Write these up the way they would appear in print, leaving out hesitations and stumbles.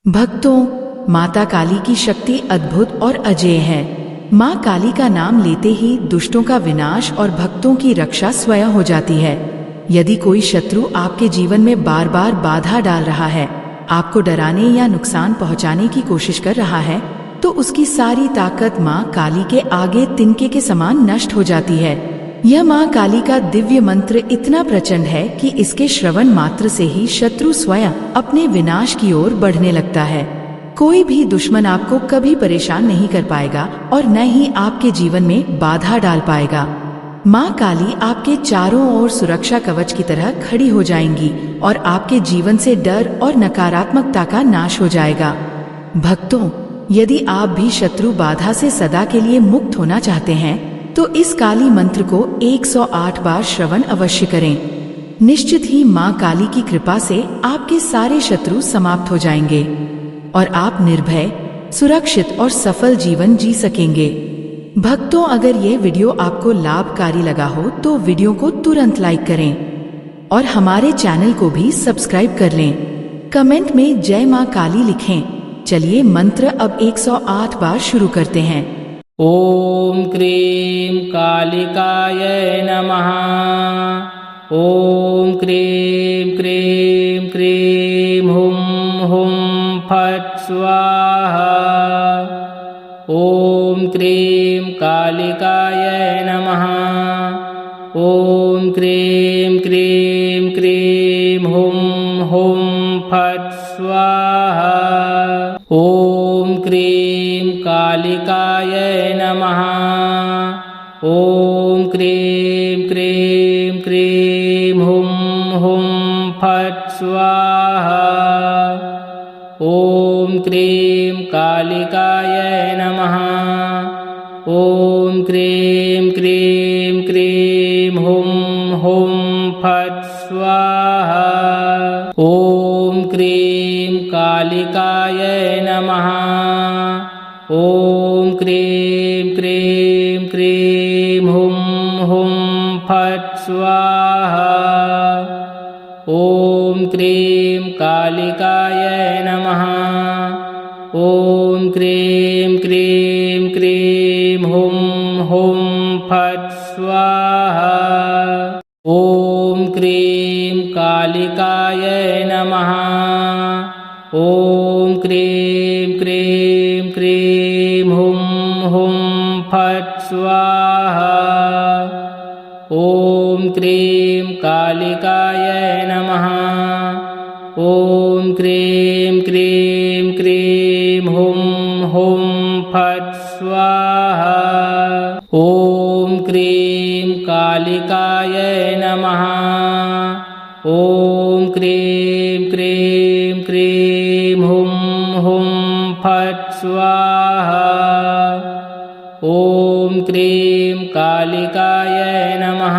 भक्तों, माता काली की शक्ति अद्भुत और अजेय है। माँ काली का नाम लेते ही दुष्टों का विनाश और भक्तों की रक्षा स्वयं हो जाती है। यदि कोई शत्रु आपके जीवन में बार बार बाधा डाल रहा है, आपको डराने या नुकसान पहुंचाने की कोशिश कर रहा है, तो उसकी सारी ताकत माँ काली के आगे तिनके के समान नष्ट हो जाती है। यह माँ काली का दिव्य मंत्र इतना प्रचंड है कि इसके श्रवण मात्र से ही शत्रु स्वयं अपने विनाश की ओर बढ़ने लगता है। कोई भी दुश्मन आपको कभी परेशान नहीं कर पाएगा और न ही आपके जीवन में बाधा डाल पाएगा। माँ काली आपके चारों ओर सुरक्षा कवच की तरह खड़ी हो जाएंगी और आपके जीवन से डर और नकारात्मकता का नाश हो जाएगा। भक्तों, यदि आप भी शत्रु बाधा से सदा के लिए मुक्त होना चाहते हैं, तो इस काली मंत्र को 108 बार श्रवण अवश्य करें। निश्चित ही माँ काली की कृपा से आपके सारे शत्रु समाप्त हो जाएंगे और आप निर्भय, सुरक्षित और सफल जीवन जी सकेंगे। भक्तों, अगर यह वीडियो आपको लाभकारी लगा हो तो वीडियो को तुरंत लाइक करें और हमारे चैनल को भी सब्सक्राइब कर लें। कमेंट में जय माँ काली लिखें। चलिए मंत्र अब 108 बार शुरू करते हैं। ॐ क्रीं कालिकायै नमः। ॐ क्रीं क्रीं क्रीं हुं हुं फट् स्वाहा। ॐ क्रीं कालिकायै नमः। ॐ क्रीं क्रीं क्रीं हुं हुं फट् स्वाहा। ॐ क्रीं कालिकायै नमः। ॐ क्रीं क्रीं क्रीं हुं हुं फट् स्वाहा। ॐ क्रीं कालिकायै नमः। ॐ क्रीं क्रीं क्रीं हुं हुं फट् स्वाहा। ॐ क्रीं कालिकायै नमः। ॐ क्रीं क्रीं क्रीं हुं हुं फट् स्वाहा। ॐ क्रीं कालिकायै नमः। ॐ क्रीं क्रीं क्रीं हुं हुं फट् स्वाहा। ॐ क्रीं कालिकायै नमः। ॐ क्रीं क्रीं क्रीं हुं हुं फट् स्वाहा। ॐ क्रीं कालिकायै नमः। ॐ क्रीं क्रीं क्रीं हुं हुं फट् स्वाहा। ॐ क्रीं कालिकायै नमः। ॐ क्रीं क्रीं क्रीं हुं हुं फट् स्वाहा। ॐ क्रीं कालिकायै नमः।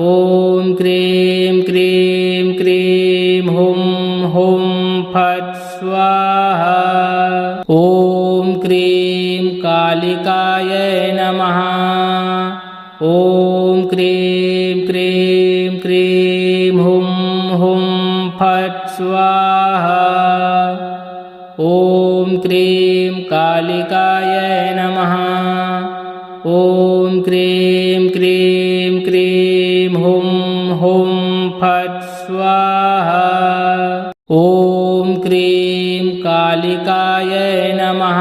ॐ क्रीं क्रीं क्रीं हुं हुं फट् स्वाहा। ॐ क्रीं कालिकायै नमः। ॐ क्रीं क्रीं क्रीं हुं हुं फट् स्वाहा। ॐ क्रीं कालिकायै नमः। ॐ क्रीं क्रीं क्रीं हुं हुं फट् स्वाहा। ॐ क्रीं कालिकायै नमः।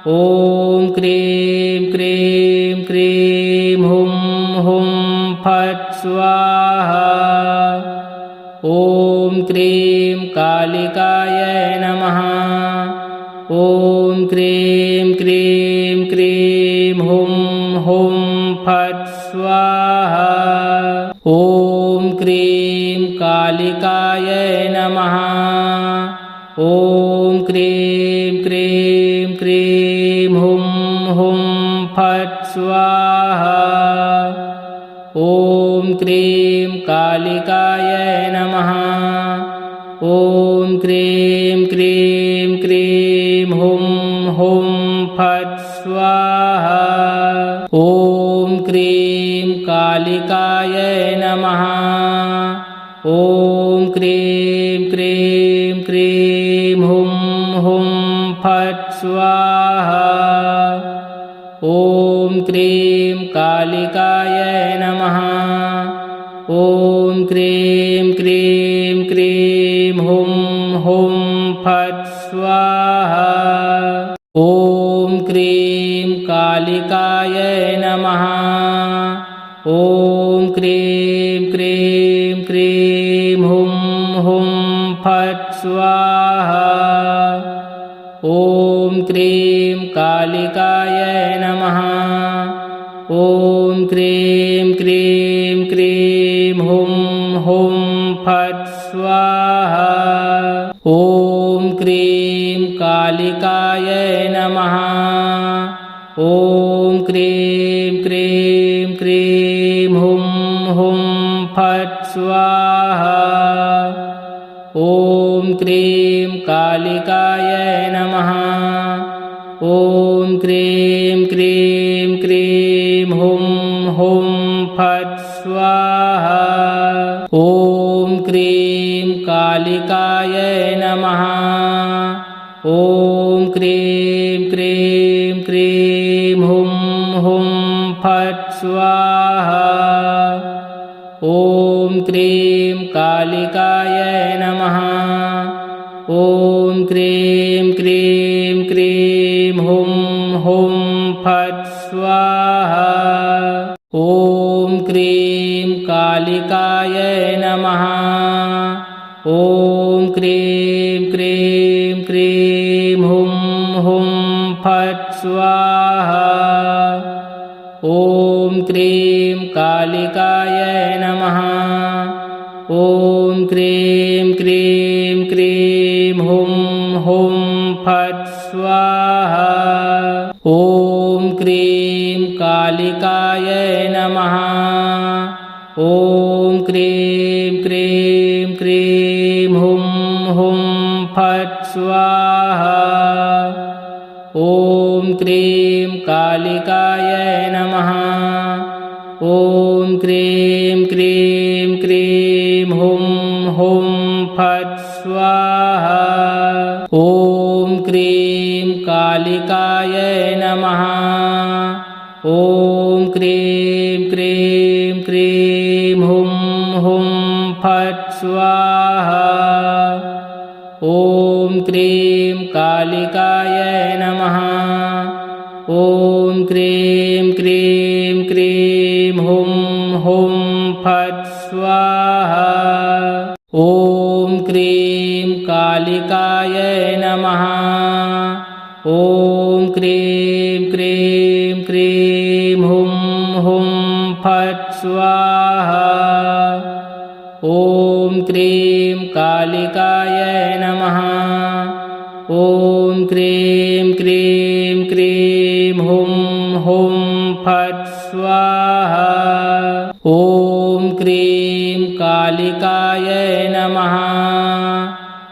ॐ क्रीं क्रीं क्रीं हुं हुं फट् स्वाहा। ॐ क्रीं कालिकायै नमः। ॐ क्रीं क्रीं क्रीं हुं हुं फट् स्वाहा। ॐ क्रीं कालिकायै नमः। ॐ क्रीं क्रीं क्रीं हुं हुं फट् स्वाहा। ॐ क्रीं कालिकायै नमः। ॐ क्रीं क्रीं क्रीं हुं हुं फट् स्वाहा। ॐ क्रीं कालिकायै नमः। ॐ क्रीं क्रीं क्रीं हुं हुं फट् स्वाहा। ॐ क्रीं कालिकायै नमः। ॐ क्रीं क्रीं क्रीं हुं हुं फट् स्वाहा। ॐ क्रीं कालिकायै नमः। ॐ क्रीं क्रीं क्रीं हुं हुं फट् स्वाहा। ॐ क्रीं कालिकायै नमः। ॐ क्रीं क्रीं क्रीं हुं हुं फट् स्वाहा। ॐ क्रीं कालिकायै नमः। ॐ क्रीं क्रीं क्रीं हुं हुं फट् स्वाहा। ॐ क्रीं कालिकायै नमः। ॐ क्रीं क्रीं क्रीं हुं हुं फट् स्वाहा। ॐ क्रीं कालिकायै नमः। ॐ क्रीं क्रीं क्रीं हुं हुं फट् स्वाहा। ॐ क्रीं कालिकायै नमः। ॐ क्रीं क्रीं क्रीं हुं हुं फट् स्वाहा। ॐ क्रीं कालिकायै नमः। ॐ क्रीं क्रीं क्रीं हुं हुं फट् स्वाहा। ॐ क्रीं कालिकायै नमः। ॐ क्रीं क्रीं क्रीं हुं हुं फट् स्वाहा। ॐ क्रीं कालिकायै नमः। ॐ क्रीं क्रीं क्रीं हुं हुं फट् स्वाहा। ॐ क्रीं कालिकायै नमः। ॐ क्रीं क्रीं क्रीं हुं हुं फट् स्वाहा। ॐ क्रीं कालिकायै नमः। ॐ क्रीं क्रीं क्रीं हुं हुं फट् स्वाहा। ॐ क्रीं कालिकायै नमः। ॐ क्रीं क्रीं क्रीं हुं हुं फट् स्वाहा। ॐ क्रीं कालिकायै नमः। ॐ क्रीं क्रीं क्रीं हुं हुं फट् स्वाहा। ॐ क्रीं कालिकायै नमः। ॐ क्रीं क्रीं क्रीं हुं हुं फट् स्वाहा। ॐ क्रीं कालिकायै नमः।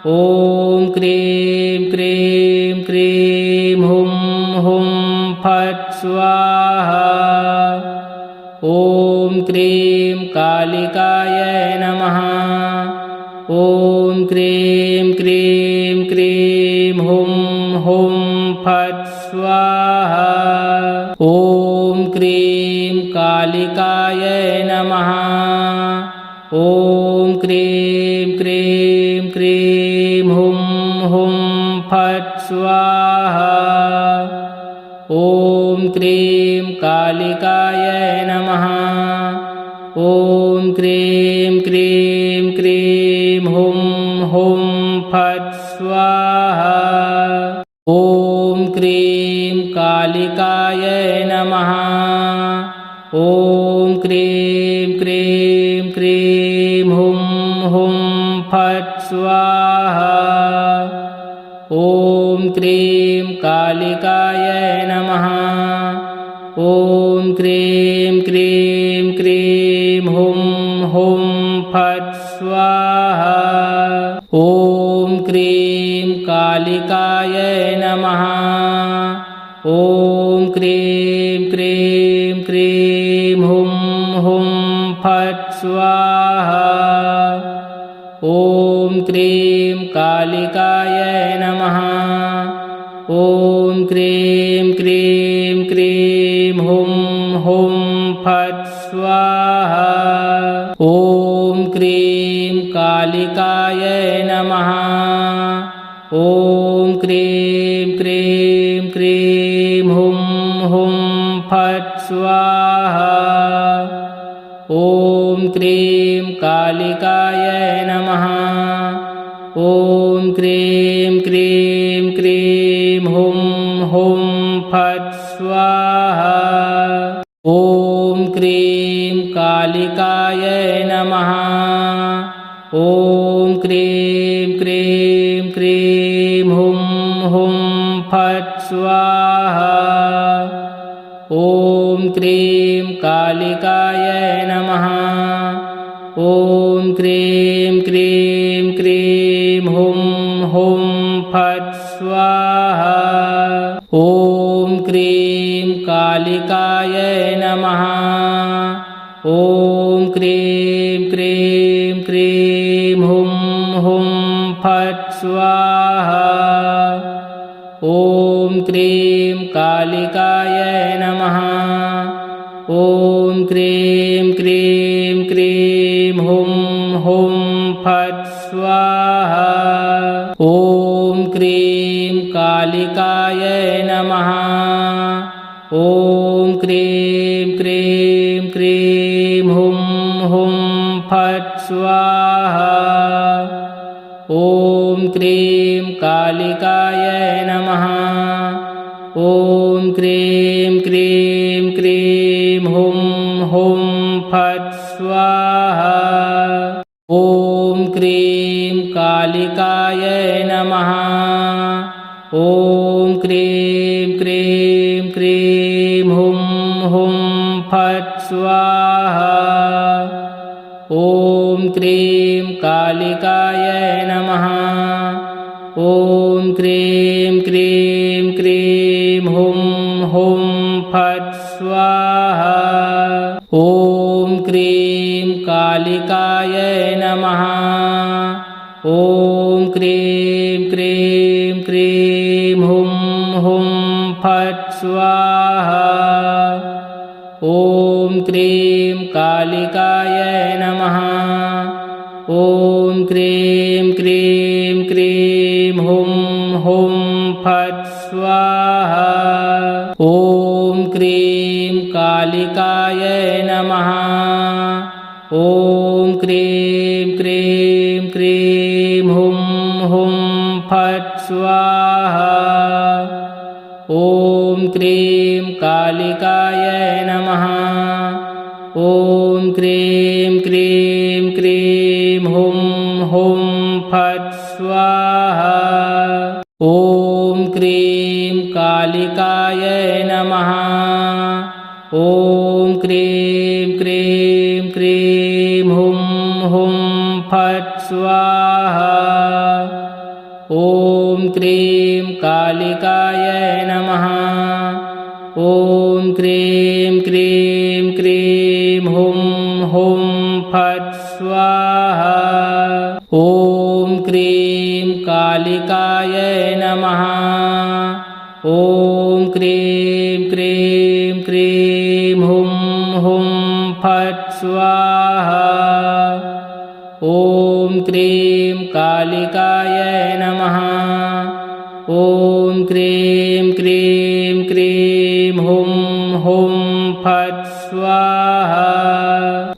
ॐ क्रीं क्रीं क्रीं हुं हुं फट् स्वाहा। ॐ क्रीं कालिकायै नमः। ॐ क्रीं क्रीं क्रीं हुं हुं फट् स्वाहा। ॐ क्रीं कालिकायै नमः। ॐ क्रीं क्रीं क्रीं हुं हुं फट् स्वाहा। ॐ क्रीं कालिकायै नमः। ॐ क्रीं क्रीं क्रीं हुं हुं फट् स्वाहा। ॐ क्रीं कालिकायै नमः। ॐ क्रीं क्रीं क्रीं हुं हुं फट् स्वाहा। ॐ क्रीं कालिकायै नमः। ॐ क्रीं क्रीं क्रीं हुं हुं फट् स्वाहा। ॐ क्रीं कालिकायै नमः। ॐ क्रीं क्रीं क्रीं हुं हुं फट् स्वाहा। ॐ क्रीं कालिकायै नमः। ॐ क्रीं क्रीं क्रीं हुं हुं फट् स्वाहा। ॐ क्रीं कालिकायै नमः। ॐ क्रीं क्रीं क्रीं हुं हुं फट् स्वाहा। ॐ क्रीं कालिकायै नमः। ॐ क्रीं क्रीं क्रीं हुं हुं फट् स्वाहा। ॐ क्रीं कालिकायै नमः। ॐ क्रीं क्रीं क्रीं हुं हुं फट् स्वाहा। ॐ क्रीं कालिकायै नमः। ॐ क्रीं क्रीं क्रीं हुं हुं फट् स्वाहा। ॐ क्रीं कालिकायै नमः। ॐ क्रीं क्रीं क्रीं हुं हुं फट् स्वाहा। ॐ क्रीं कालिकायै नमः। ॐ क्रीं क्रीं क्रीं हुं हुं फट् स्वाहा। ॐ क्रीं कालिकायै नमः। ॐ क्रीं क्रीं क्रीं हुं हुं फट् स्वाहा। ॐ क्रीं कालिकायै नमः। ॐ क्रीं क्रीं क्रीं हुं हुं फट् स्वाहा। ॐ क्रीं कालिकायै नमः। ॐ क्रीं क्रीं क्रीं हुं हुं फट् स्वाहा। ॐ क्रीं कालिकायै नमः। ॐ क्रीं क्रीं क्रीं हुं हुं फट् स्वाहा। ॐ क्रीं कालिकायै नमः। ॐ क्रीं क्रीं क्रीं हुं हुं फट् स्वाहा। ॐ क्रीं कालिकायै नमः। ॐ क्रीं क्रीं क्रीं हुं हुं फट् स्वाहा। ॐ क्रीं कालिकायै नमः। ॐ क्रीं क्रीं क्रीं हुं हुं फट् स्वाहा। ॐ क्रीं कालिकायै नमः। ॐ क्रीं क्रीं क्रीं हुं हुं फट् स्वाहा। ॐ क्रीं कालिकायै नमः। ॐ क्रीं क्रीं क्रीं हुं हुं फट् स्वाहा। ॐ क्रीं कालिकायै नमः। ॐ क्रीं क्रीं क्रीं हुं हुं फट् स्वाहा। ॐ क्रीं कालिकायै नमः। ॐ क्रीं क्रीं क्रीं हुं हुं फट् स्वाहा। ॐ क्रीं कालिकायै नमः। ॐ क्रीं क्रीं क्रीं हुं हुं फट् स्वाहा।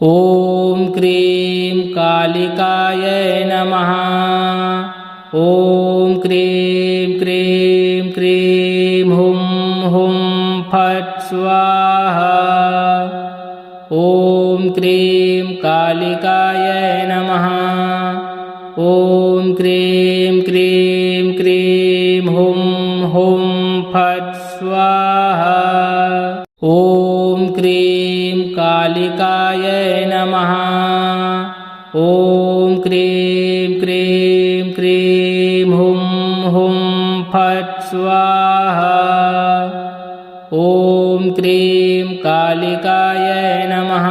ॐ क्रीं कालिकायै नमः। ॐ क्रीं क्रीं क्रीं हुं हुं फट् स्वाहा। ॐ क्रीं कालिकायै नमः। ॐ क्रीं क्रीं क्रीं हुं हुं फट् स्वाहा। ॐ क्रीं कालिकायै नमः। ॐ क्रीं क्रीं क्रीं हुं हुं फट् स्वाहा। ॐ क्रीं कालिकायै नमः।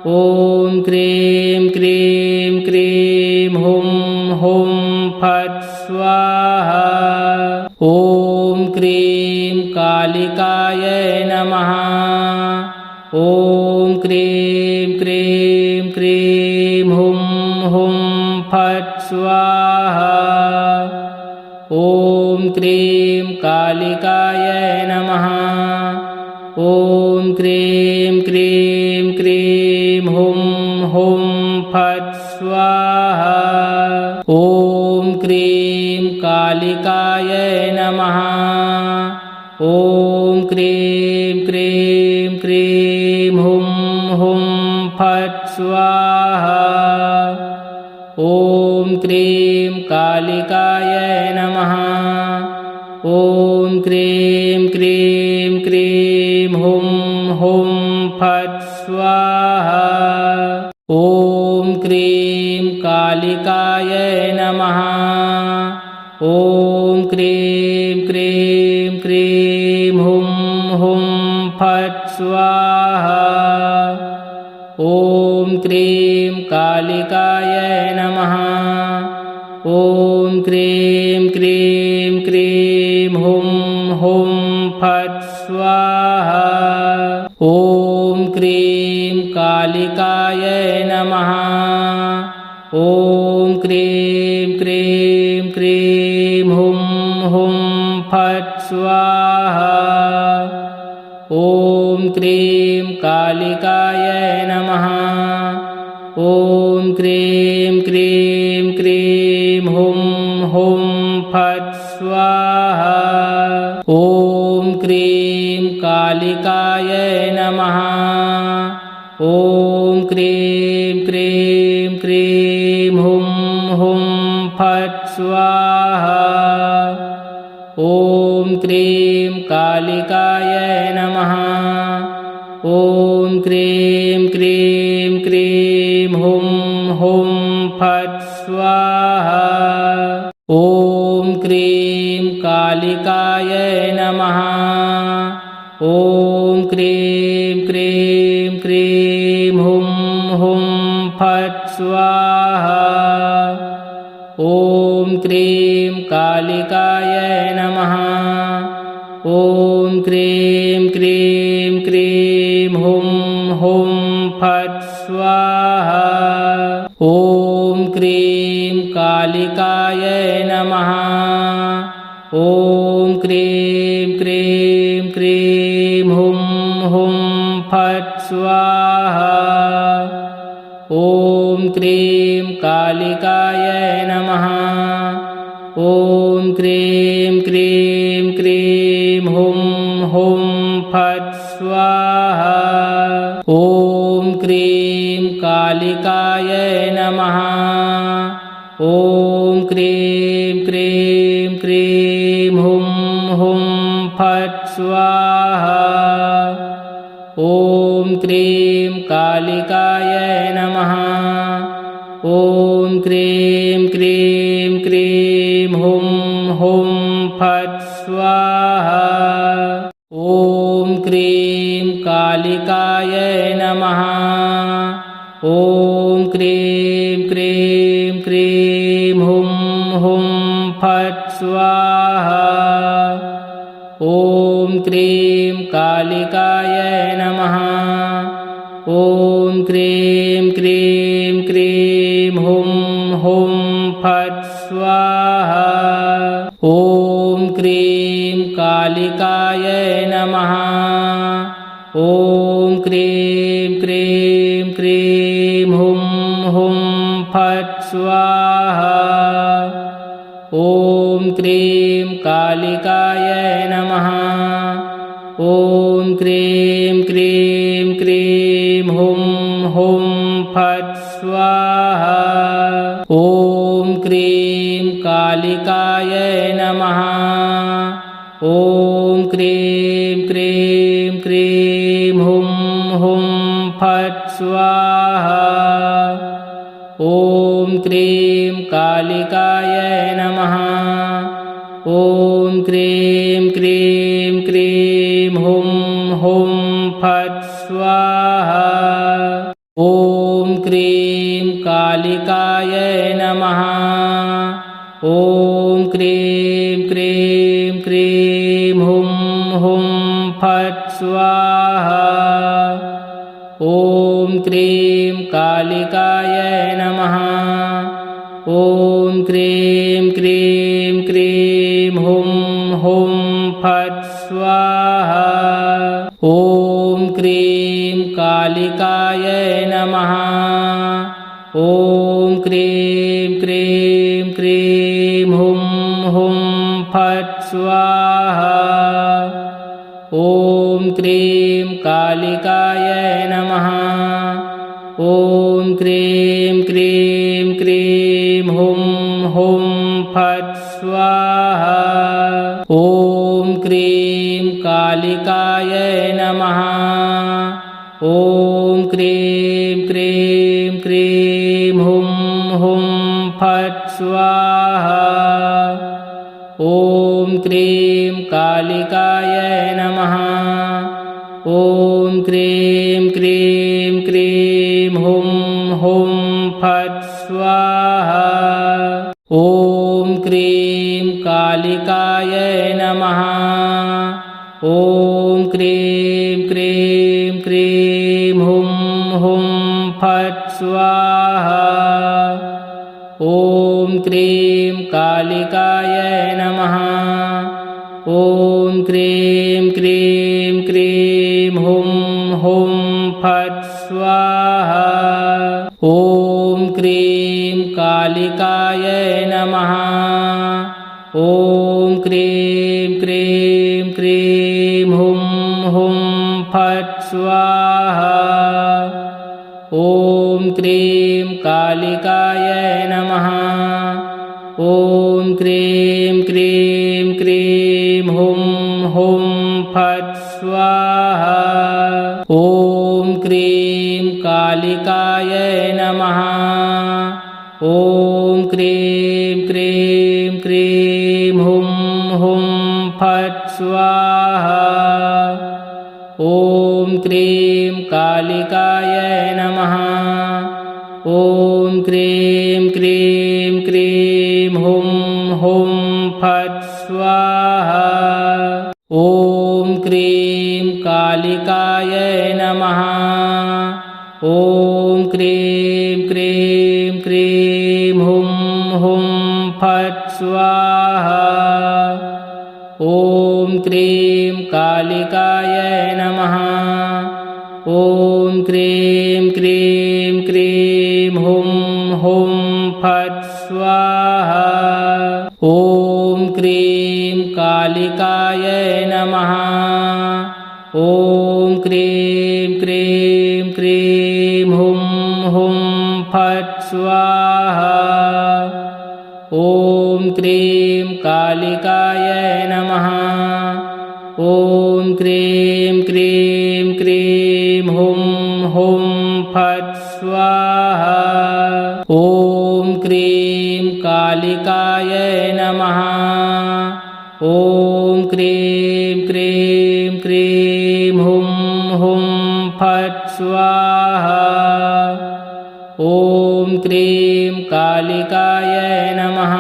ॐ क्रीं क्रीं क्रीं क्रीं हुं हुं फट् स्वाहा। ॐ क्रीं कालिकायै नमः। ॐ क्रीं क्रीं क्रीं हुं हुं फट् स्वाहा। ॐ क्रीं कालिकायै नमः। ॐ क्रीं क्रीं क्रीं हुं हुं फट् स्वाहा। ॐ क्रीं कालिकायै नमः। ॐ क्रीं क्रीं क्रीं हुं हुं फट् स्वाहा। ॐ क्रीं कालिकायै नमः। ॐ क्रीं क्रीं क्रीं हुं हुं फट् स्वाहा। ॐ क्रीं कालिकायै नमः। ॐ क्रीं क्रीं क्रीं हुं हुं फट् स्वाहा। ॐ क्रीं कालिकायै नमः। ॐ क्रीं क्रीं क्रीं हुं हुं फट् स्वाहा। ॐ क्रीं कालिकायै नमः। ॐ क्रीं क्रीं क्रीं हुं हुं फट् स्वाहा। ॐ क्रीं कालिकायै नमः। ॐ क्रीं क्रीं क्रीं हुं हुं फट् स्वाहा। ॐ क्रीं कालिकायै नमः। ॐ क्रीं क्रीं क्रीं हुं हुं फट् स्वाहा। ॐ क्रीं कालिकायै नमः। ॐ क्रीं क्रीं क्रीं हुं हुं फट् स्वाहा। ॐ क्रीं कालिकायै नमः। ॐ क्रीं क्रीं क्रीं हुं हुं फट् स्वाहा। ॐ क्रीं कालिकायै नमः। ॐ क्रीं क्रीं क्रीं हुं हुं फट् स्वाहा। ॐ क्रीं कालिकायै नमः। ॐ क्रीं क्रीं क्रीं हुं हुं फट् स्वाहा। ॐ क्रीं कालिकायै नमः। ॐ क्रीं क्रीं क्रीं हुं हुं फट् स्वाहा। ॐ क्रीं कालिकायै नमः। ॐ क्रीं क्रीं क्रीं हुं हुं फट् स्वाहा। ॐ क्रीं कालिकायै नमः। ॐ क्रीं क्रीं क्रीं हुं हुं फट् स्वाहा। ॐ क्रीं कालिकायै नमः। ॐ क्रीं क्रीं क्रीं हुं हुं फट् स्वाहा। ॐ क्रीं कालिकायै नमः। ॐ क्रीं क्रीं क्रीं हुं हुं फट् स्वाहा। ॐ क्रीं कालिकायै नमः। ॐ क्रीं क्रीं क्रीं हुं हुं फट् स्वाहा। ॐ क्रीं कालिकायै नमः। ॐ क्रीं क्रीं क्रीं हुं हुं फट् स्वाहा। ॐ क्रीं कालिकायै नमः। ॐ क्रीं क्रीं क्रीं हुं हुं फट् स्वाहा। ॐ क्रीं कालिकायै नमः। ॐ क्रीं क्रीं क्रीं हुं हुं फट् स्वाहा। ॐ क्रीं कालिकायै नमः। ॐ क्रीं क्रीं क्रीं हुं हुं फट् स्वाहा। ॐ क्रीं कालिकायै नमः। ॐ क्रीं क्रीं क्रीं हुं हुं फट् स्वाहा। ॐ क्रीं कालिकायै नमः। ॐ क्रीं क्रीं क्रीं हुं हुं फट् स्वाहा। ॐ क्रीं कालिकायै नमः। ॐ क्रीं क्रीं क्रीं हुं हुं फट् स्वाहा। ॐ क्रीं कालिकायै नमः। ॐ क्रीं क्रीं क्रीं हुं हुं फट् स्वाहा। ॐ क्रीं कालिकायै नमः। ॐ क्रीं क्रीं क्रीं हुं हुं फट् स्वाहा। ॐ क्रीं कालिकायै नमः। ॐ क्रीं क्रीं क्रीं हुं हुं फट् स्वाहा। ॐ क्रीं कालिकायै नमः। ॐ क्रीं क्रीं क्रीं हुं हुं फट् स्वाहा। ॐ क्रीं कालिकायै नमः। ॐ क्रीं क्रीं क्रीं हुं हुं फट् स्वाहा। ॐ क्रीं कालिकायै नमः। ॐ क्रीं क्रीं क्रीं हुं हुं फट् स्वाहा। ॐ क्रीं कालिकायै नमः। ॐ क्रीं क्रीं क्रीं हुं हुं फट् स्वाहा। ॐ क्रीं कालिकायै नमः। ॐ क्रीं क्रीं क्रीं हुं हुं फट् स्वाहा। ॐ क्रीं कालिकायै नमः। ॐ क्रीं क्रीं क्रीं हुं हुं फट् स्वाहा। ॐ क्रीं कालिकायै नमः। ॐ क्रीं क्रीं क्रीं हुं हुं फट् स्वाहा। ॐ क्रीं कालिकायै नमः। ॐ क्रीं क्रीं क्रीं हुं हुं फट् स्वाहा। ॐ क्रीं कालिकायै नमः। ॐ क्रीं क्रीं क्रीं हुं हुं फट् स्वाहा। ॐ क्रीं कालिकायै नमः। ॐ क्रीं क्रीं क्रीं हुं हुं फट् स्वाहा। ॐ क्रीं कालिकायै नमः।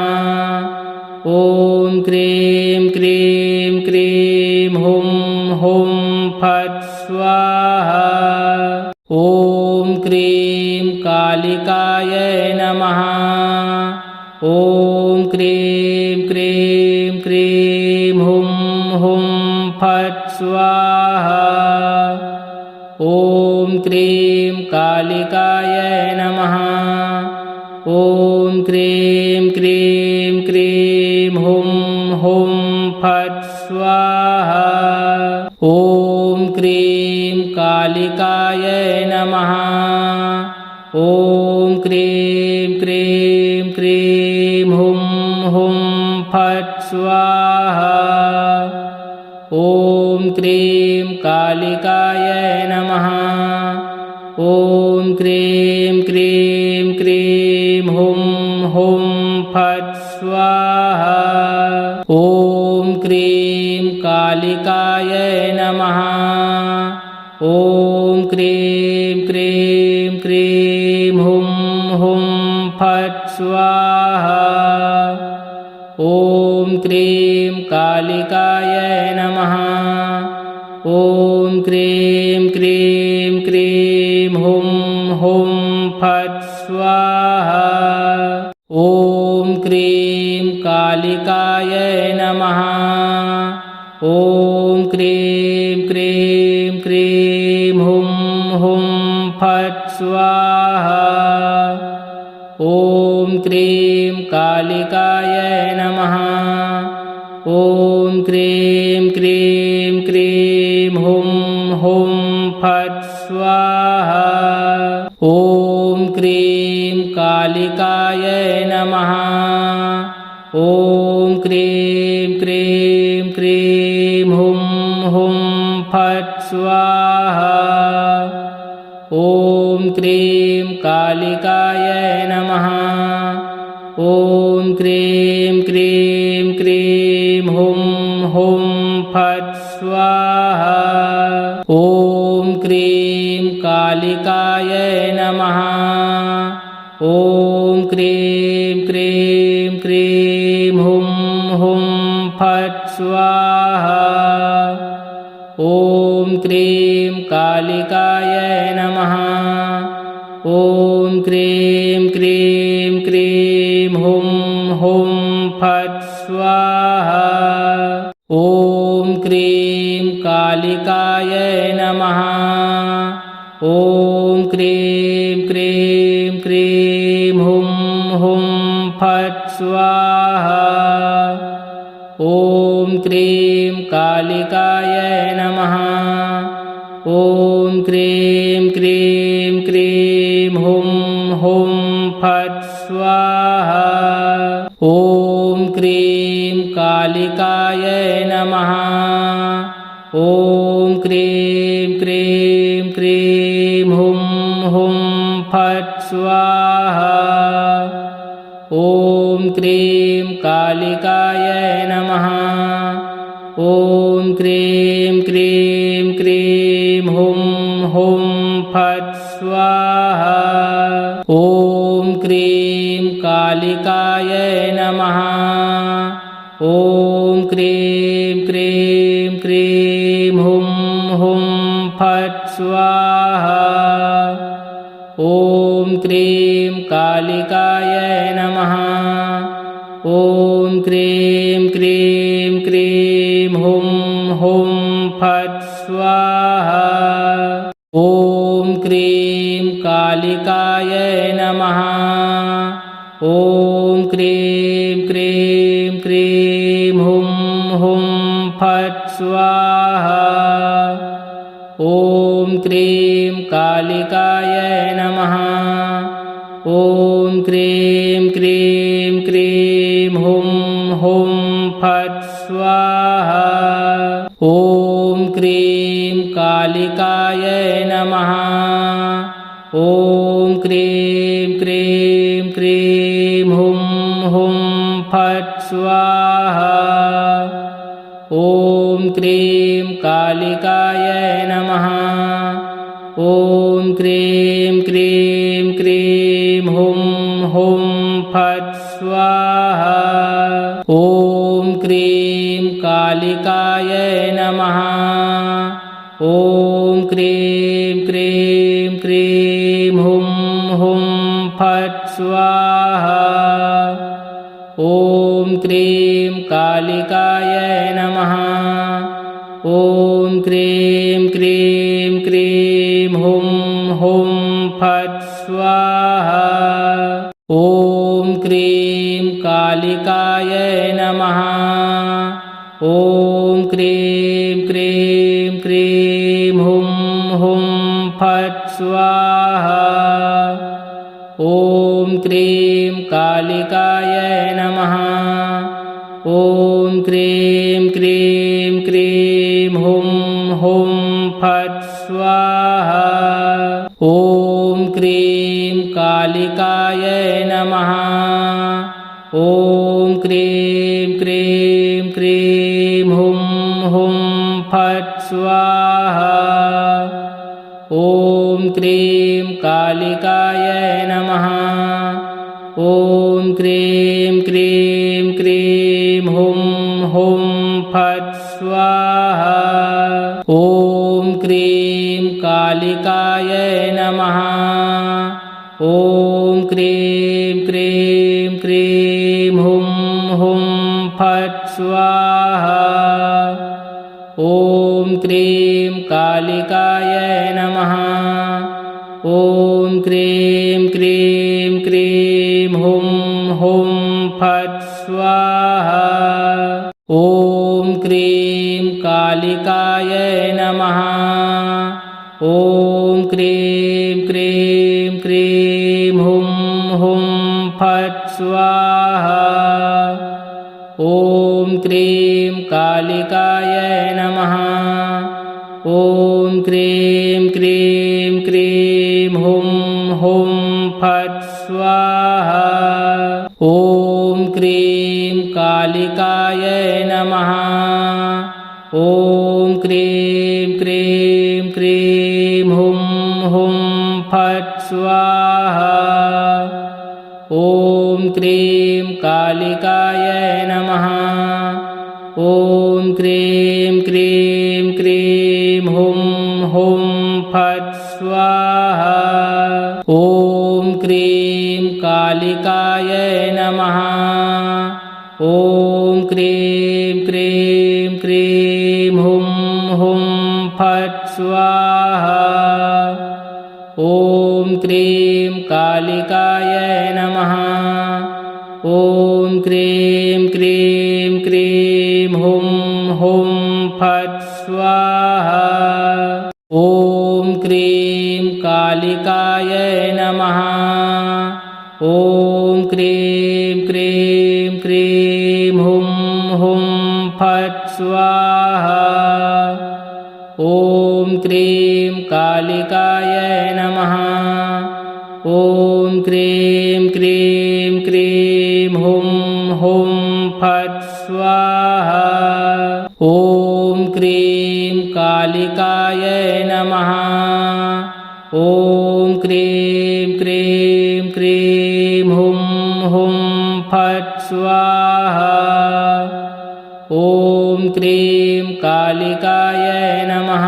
ॐ क्रीं क्रीं क्रीं हुं हुं फट् स्वाहा। ॐ क्रीं कालिकायै नमः। ॐ क्रीं क्रीं क्रीं हुं हुं फट् स्वाहा। ॐ क्रीं कालिकायै नमः। ॐ क्रीं क्रीं क्रीं हुं हुं फट् स्वाहा। ॐ क्रीं कालिकायै नमः। ॐ क्रीं क्रीं क्रीं हुं हुं फट् स्वाहा। ॐ क्रीं कालिकायै नमः। ॐ क्रीं क्रीं क्रीं हुं हुं फट् स्वाहा। ॐ क्रीं कालिकायै नमः। ॐ क्रीं क्रीं क्रीं हुं हुं फट् स्वाहा। ॐ क्रीं कालिकायै नमः। ॐ क्रीं क्रीं क्रीं हुं हुं फट् स्वाहा। ॐ क्रीं कालिकायै नमः। ॐ क्रीं क्रीं क्रीं हुं हुं फट् स्वाहा। ॐ क्रीं कालिकायै नमः। ॐ क्रीं क्रीं क्रीं हुं हुं फट् स्वाहा। ॐ क्रीं कालिकायै नमः। ॐ क्रीं क्रीं क्रीं हुं हुं फट् स्वाहा। ॐ क्रीं कालिकायै नमः। ॐ क्रीं क्रीं क्रीं हुं हुं फट् स्वाहा। ॐ क्रीं कालिकायै नमः। ॐ क्रीं क्रीं क्रीं हुं हुं फट् स्वाहा। ॐ क्रीं कालिकायै नमः। ॐ क्रीं क्रीं क्रीं हुं हुं फट् स्वाहा। ॐ क्रीं कालिकायै नमः। ॐ क्रीं क्रीं क्रीं हुं हुं फट् स्वाहा। ॐ क्रीं कालिकायै नमः। ॐ क्रीं क्रीं क्रीं हुं हुं फट् स्वाहा। ॐ क्रीं कालिकायै नमः। ॐ क्रीं क्रीं क्रीं हुं हुं फट् स्वाहा। ॐ क्रीं कालिकायै नमः। ॐ क्रीं क्रीं क्रीं हुं हुं फट् स्वाहा। ॐ क्रीं कालिकायै नमः। ॐ क्रीं क्रीं क्रीं हुं हुं फट् स्वाहा। ॐ क्रीं कालिकायै नमः। ॐ क्रीं क्रीं क्रीं हुं हुं फट् स्वाहा। ॐ क्रीं कालिकायै नमः। ॐ क्रीं क्रीं क्रीं हुं हुं फट् स्वाहा। ॐ क्रीं कालिकायै नमः। ॐ क्रीं क्रीं क्रीं हुं हुं फट् स्वाहा। ॐ क्रीं कालिकायै नमः। ॐ क्रीं क्रीं क्रीं हुं हुं फट् स्वाहा। ॐ क्रीं कालिकायै नमः। ॐ क्रीं क्रीं क्रीं हुं हुं फट् स्वाहा। ॐ क्रीं कालिकायै नमः। ॐ क्रीं क्रीं क्रीं हुं हुं फट् स्वाहा। ॐ क्रीं कालिकायै नमः। ॐ क्रीं क्रीं क्रीं हुं हुं फट् स्वाहा। ॐ क्रीं कालिकायै नमः। ॐ क्रीं क्रीं क्रीं हुं हुं फट् स्वाहा। ॐ क्रीं कालिकायै नमः। ॐ क्रीं क्रीं क्रीं हुं हुं फट् स्वाहा। ॐ क्रीं कालिकायै नमः। ॐ क्रीं क्रीं क्रीं हुं हुं फट् स्वाहा। ॐ क्रीं कालिकायै नमः। ॐ क्रीं क्रीं क्रीं हुं फट् स्वाहा। ॐ क्रीं कालिकायै नमः। ॐ क्रीं क्रीं क्रीं हुं फट् स्वाहा। ॐ क्रीं कालिकायै नमः। ॐ क्रीं क्रीं क्रीं हुं फट् स्वाहा। ॐ क्रीं कालिकायै नमः। ॐ क्रीं क्रीं क्रीं हुं फट् स्वाहा। ॐ क्रीं कालिकायै नमः। ॐ क्रीं क्रीं क्रीं हुं फट् स्वाहा। ॐ क्रीं कालिकायै नमः। ॐ क्रीं क्रीं क्रीं हुं फट् स्वाहा। ॐ क्रीं कालिकायै नमः। ॐ क्रीं क्रीं क्रीं हुं फट् स्वाहा। ॐ क्रीं कालिकायै नमः। ॐ क्रीं क्रीं क्रीं हुं फट् स्वाहा। ॐ क्रीं कालिकायै नमः। ॐ क्रीं क्रीं क्रीं हुं फट् स्वाहा। ॐ क्रीं कालिकायै नमः। ॐ क्रीं क्रीं क्रीं हुं फट् स्वाहा। ॐ क्रीं कालिकायै नमः। ॐ क्रीं क्रीं क्रीं हुं फट् स्वाहा। ॐ क्रीं कालिकायै नमः। ॐ क्रीं क्रीं क्रीं हुं फट् स्वाहा। ॐ क्रीं कालिकायै नमः।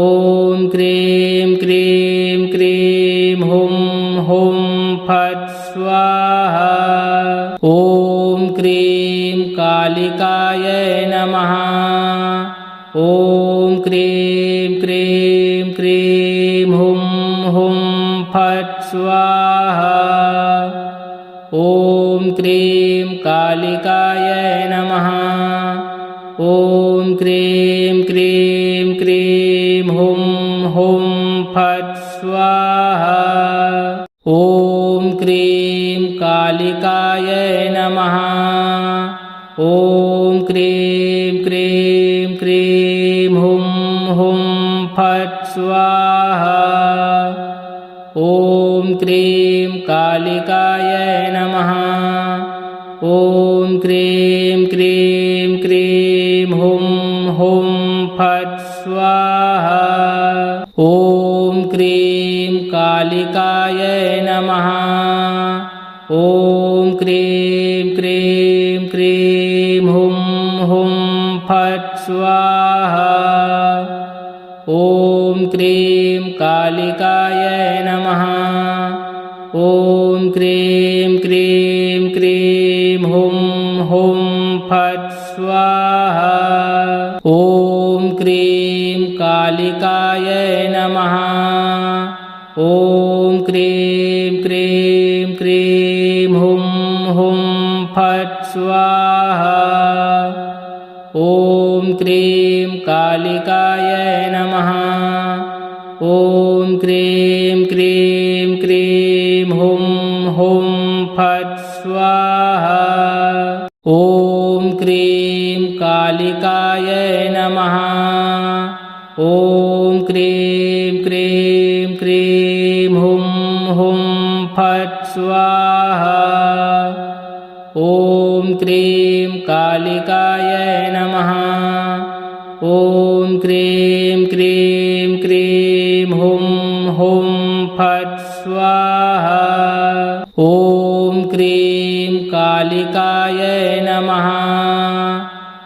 ॐ क्रीं क्रीं क्रीं हुं फट् स्वाहा। ॐ क्रीं कालिकायै नमः। ॐ क्रीं क्रीं क्रीं हुं फट् स्वाहा। ॐ क्रीं कालिकायै नमः। ॐ क्रीं क्रीं क्रीं हुं फट् स्वाहा। ॐ क्रीं कालिकायै नमः। ॐ क्रीं क्रीं क्रीं हुं फट् स्वाहा। ॐ क्रीं कालिकायै नमः। ॐ क्रीं क्रीं क्रीं हुं फट् स्वाहा। ॐ क्रीं कालिकायै नमः। ॐ क्रीं क्रीं क्रीं हुं फट् स्वाहा। ॐ क्रीं कालिकायै नमः। ॐ क्रीं क्रीं क्रीं हुं फट् स्वाहा। ॐ क्रीं कालिकायै नमः। ॐ क्रीं क्रीं क्रीं हुं फट् स्वाहा। ॐ क्रीं कालिकायै नमः। ॐ क्रीं क्रीं क्रीं हुं फट् स्वाहा। ॐ क्रीं कालिकायै नमः। ॐ क्रीं क्रीं क्रीं हुं फट् स्वाहा। ॐ क्रीं कालिकायै नमः। ॐ क्रीं क्रीं क्रीं हुं फट् स्वाहा। ॐ क्रीं कालिकायै नमः।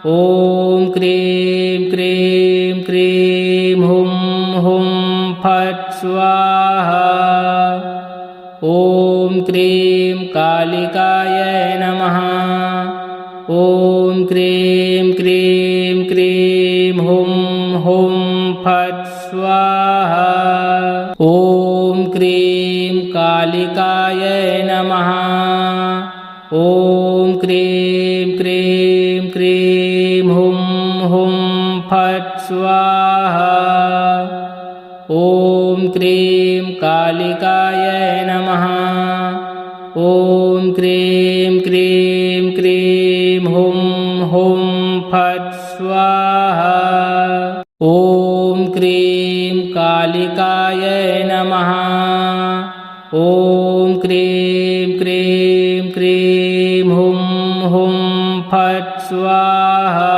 ॐ क्रीं क्रीं क्रीं हुं हुं फट् स्वाहा। ॐ क्रीं कालिकायै नमः। ॐ क्रीं क्रीं क्रीं हुं हुं फट् स्वाहा। ॐ क्रीं कालिकायै नमः। ॐ क्रीं क्रीं क्रीं हुं हुं फट् स्वाहा। ॐ क्रीं कालिकायै नमः। ॐ क्रीं क्रीं क्रीं हुं हुं फट् स्वाहा। ॐ क्रीं कालिकायै नमः। ॐ क्रीं क्रीं क्रीं हुं हुं फट् स्वाहा।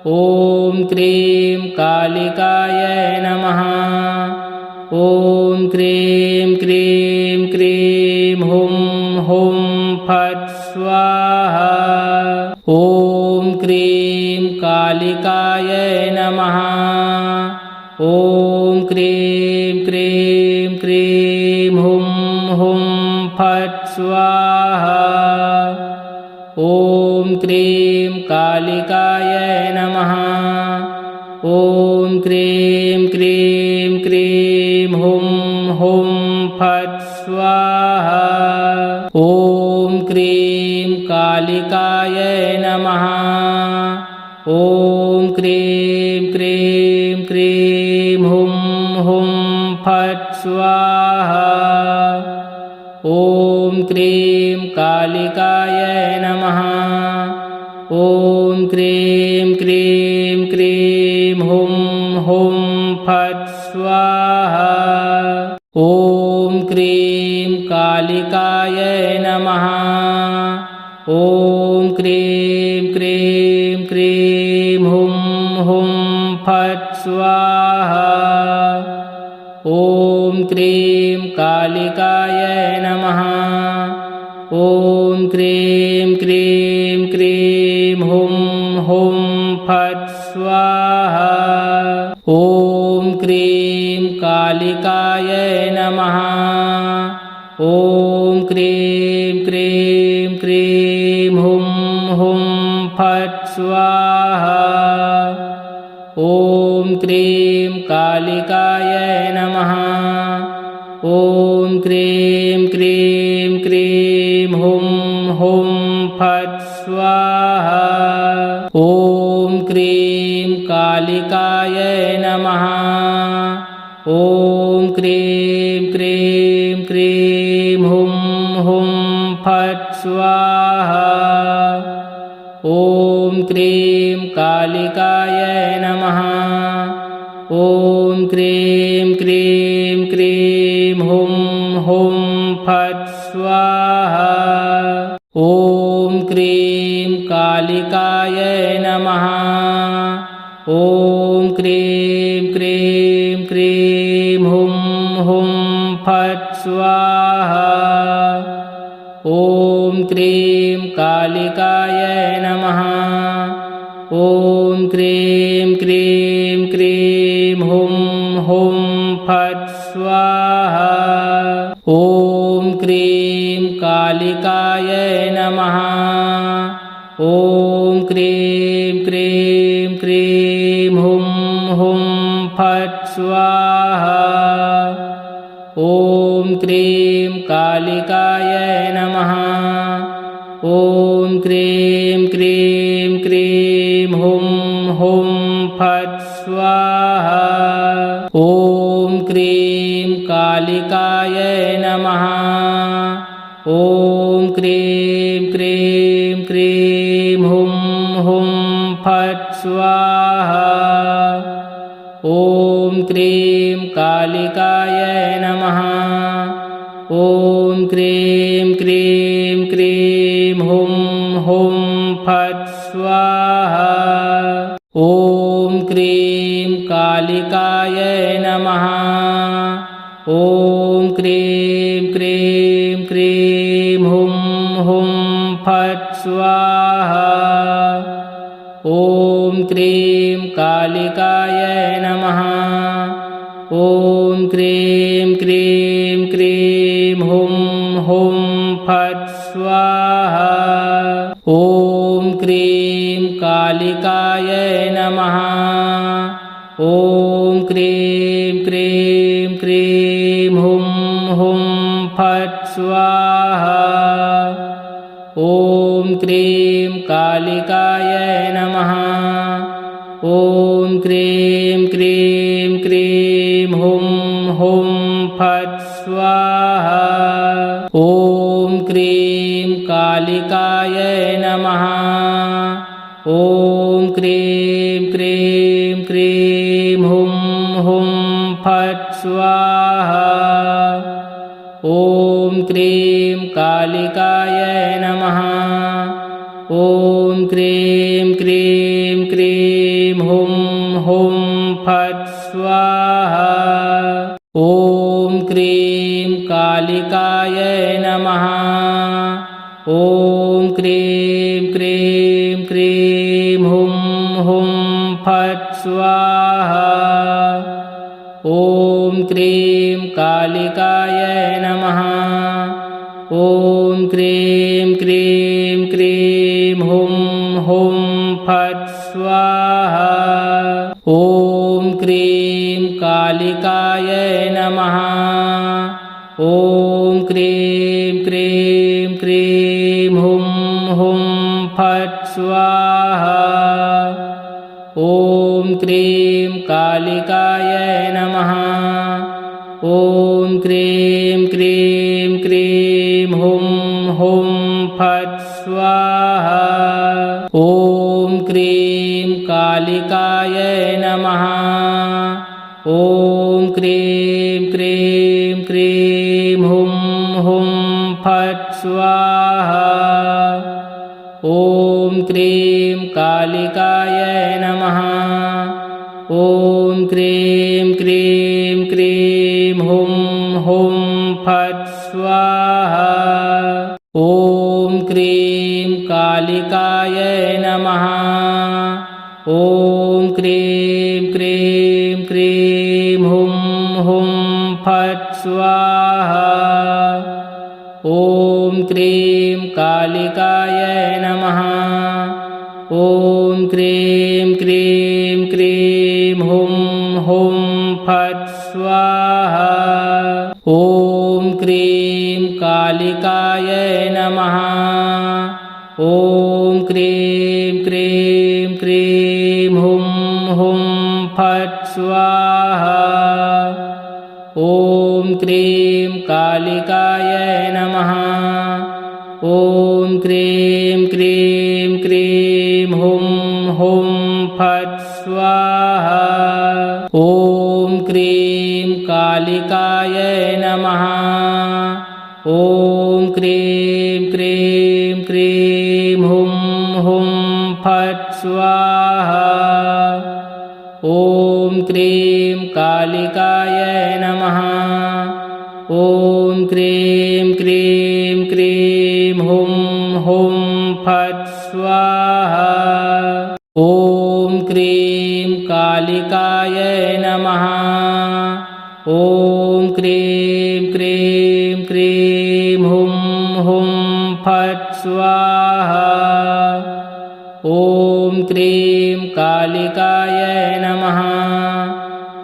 ॐ क्रीं कालिकायै नमः। ॐ क्रीं क्रीं क्रीं हुं हुं फट् स्वाहा। ॐ क्रीं कालिकायै नमः। ॐ क्रीं क्रीं क्रीं हुं हुं फट् स्वाहा। ॐ क्रीं कालिकायै नमः। ॐ क्रीं क्रीं क्रीं हुं हुं फट् स्वाहा। ॐ क्रीं कालिकायै नमः। ॐ क्रीं क्रीं क्रीं हुं हुं फट् स्वाहा। ॐ क्रीं कालिकायै नमः। ॐ क्रीं क्रीं क्रीं हुं हुं फट् स्वाहा। ॐ क्रीं कालिकायै नमः। ॐ क्रीं क्रीं क्रीं हुं हुं फट् स्वाहा। ॐ क्रीं कालिकायै नमः। ॐ क्रीं क्रीं क्रीं हुं हुं फट् स्वाहा। ॐ क्रीं कालिकायै नमः। ॐ क्रीं क्रीं क्रीं हुं हुं फट् स्वाहा। ॐ क्रीं कालिकायै नमः। ॐ क्रीं क्रीं क्रीं हुं हुं फट् स्वाहा। ॐ क्रीं कालिकायै नमः। ॐ क्रीं क्रीं क्रीं हुं हुं फट् स्वाहा। ॐ क्रीं कालिकायै नमः। ॐ क्रीं क्रीं क्रीं हुं हुं फट् स्वाहा। ॐ क्रीं कालिकायै नमः। ॐ क्रीं क्रीं क्रीं हुं हुं फट् स्वाहा। ॐ क्रीं कालिकायै नमः। ॐ क्रीं क्रीं क्रीं हुं हुं फट् स्वाहा। ॐ क्रीं कालिकायै नमः। ॐ क्रीं क्रीं क्रीं हुं हुं फट् स्वाहा। ॐ क्रीं कालिकायै नमः। ॐ क्रीं क्रीं क्रीं हुं हुं फट् स्वाहा। ॐ क्रीं कालिकायै नमः। ॐ क्रीं क्रीं क्रीं हुं हुं फट् स्वाहा। ॐ क्रीं कालिकायै नमः। ॐ क्रीं क्रीं क्रीं हुं हुं फट् स्वाहा। ॐ क्रीं कालिकायै नमः। ॐ क्रीं क्रीं क्रीं हुं हुं फट् स्वाहा। ॐ क्रीं कालिकायै नमः। ॐ क्रीं क्रीं क्रीं हुं हुं फट् स्वाहा। ॐ क्रीं कालिकायै नमः। ॐ क्रीं क्रीं क्रीं हुं हुं फट् स्वाहा। ॐ क्रीं कालिकायै नमः। ॐ क्रीं क्रीं क्रीं हुं हुं फट् स्वाहा। ॐ क्रीं कालिकायै नमः। ॐ क्रीं क्रीं क्रीं हुं हुं फट् स्वाहा। ॐ क्रीं कालिकायै नमः। ॐ क्रीं क्रीं क्रीं हुं हुं फट् स्वाहा। ॐ क्रीं कालिकायै नमः। ॐ क्रीं क्रीं क्रीं हुं हुं फट् स्वाहा। ॐ क्रीं कालिकायै नमः। ॐ क्रीं क्रीं क्रीं हुं हुं फट् स्वाहा। ॐ क्रीं कालिकायै नमः। ॐ क्रीं क्रीं क्रीं हुं हुं फट् स्वाहा। ॐ क्रीं कालिकायै नमः। ॐ क्रीं क्रीं क्रीं हुं हुं फट् स्वाहा। ॐ क्रीं कालिकायै नमः। ॐ क्रीं क्रीं क्रीं हुं हुं फट् स्वाहा। ॐ क्रीं कालिकायै नमः। ॐ क्रीं क्रीं क्रीं हुं हुं फट् स्वाहा। ॐ क्रीं कालिकायै नमः। ॐ क्रीं क्रीं क्रीं हुं हुं फट् स्वाहा। ॐ क्रीं कालिकायै नमः। ॐ क्रीं क्रीं क्रीं हुं हुं फट् स्वाहा। ॐ क्रीं कालिकायै नमः। ॐ क्रीं क्रीं क्रीं हुं हुं फट् स्वाहा। ॐ क्रीं कालिकायै नमः। ॐ क्रीं क्रीं क्रीं हुं हुं फट् स्वाहा। ॐ क्रीं कालिकायै नमः। ॐ क्रीं क्रीं क्रीं हुं हुं फट् स्वाहा। ॐ क्रीं कालिकायै नमः। ॐ क्रीं क्रीं क्रीं हुं हुं फट् स्वाहा। ॐ क्रीं कालिकायै नमः। ॐ क्रीं क्रीं क्रीं हुं हुं फट् स्वाहा। ॐ क्रीं कालिकायै नमः।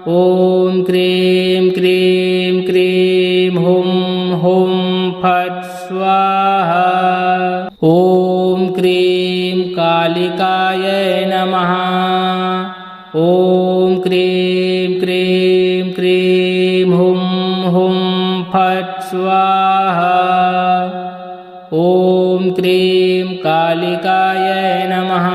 ॐ क्रीं क्रीं क्रीं हुं हुं फट् स्वाहा। ॐ क्रीं कालिकायै नमः। ॐ क्रीं क्रीं क्रीं हुं हुं फट् स्वाहा। ॐ क्रीं कालिकायै नमः।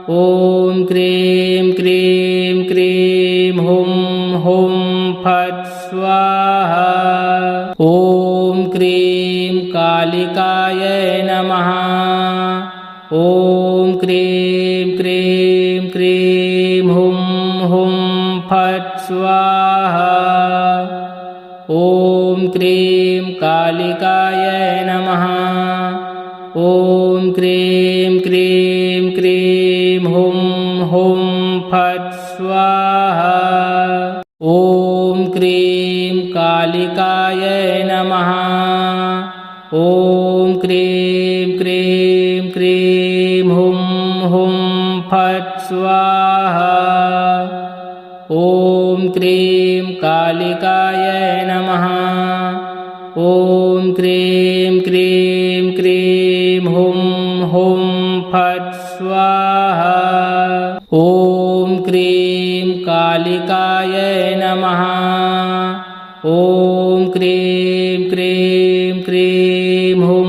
ॐ क्रीं क्रीं क्रीं हुं हुं फट् स्वाहा। ॐ क्रीं कालिकायै नमः। ॐ क्रीं क्रीं क्रीं हुं हुं फट् स्वाहा। ॐ क्रीं कालिका नमः। ॐ क्रीं क्रीं क्रीं हुं हुं फट् स्वाहा। ॐ क्रीं कालिकायै नमः। ॐ क्रीं क्रीं क्रीं हुं हुं फट् स्वाहा। ॐ क्रीं कालिकायै नमः। ॐ क्रीं क्रीं क्रीं हुं हुं फट् स्वाहा। ॐ क्रीं कालिकायै नमः। ॐ क्रीं क्रीं क्रीं हुं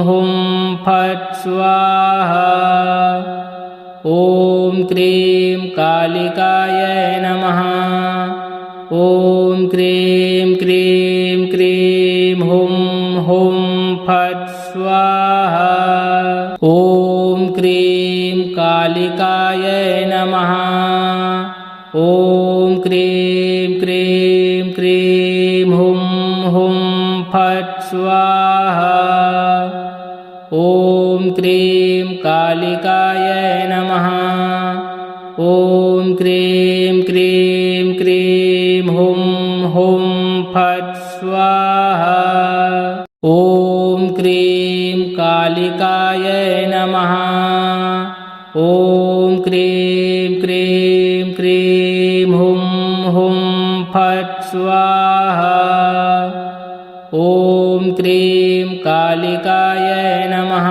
हुं फट् स्वाहा। ॐ क्रीं कालिकायै नमः। ॐ क्रीं क्रीं क्रीं हुं हुं फट् स्वाहा। ॐ क्रीं कालिकायै नमः। ॐ क्रीं क्रीं क्रीं हुं हुं फट् स्वाहा। ॐ क्रीं कालिकायै नमः। ॐ क्रीं क्रीं क्रीं हुं हुं फट् स्वाहा। ॐ क्रीं कालिकायै नमः। ॐ क्रीं क्रीं क्रीं हुं हुं फट् स्वाहा। ॐ क्रीं कालिकायै नमः।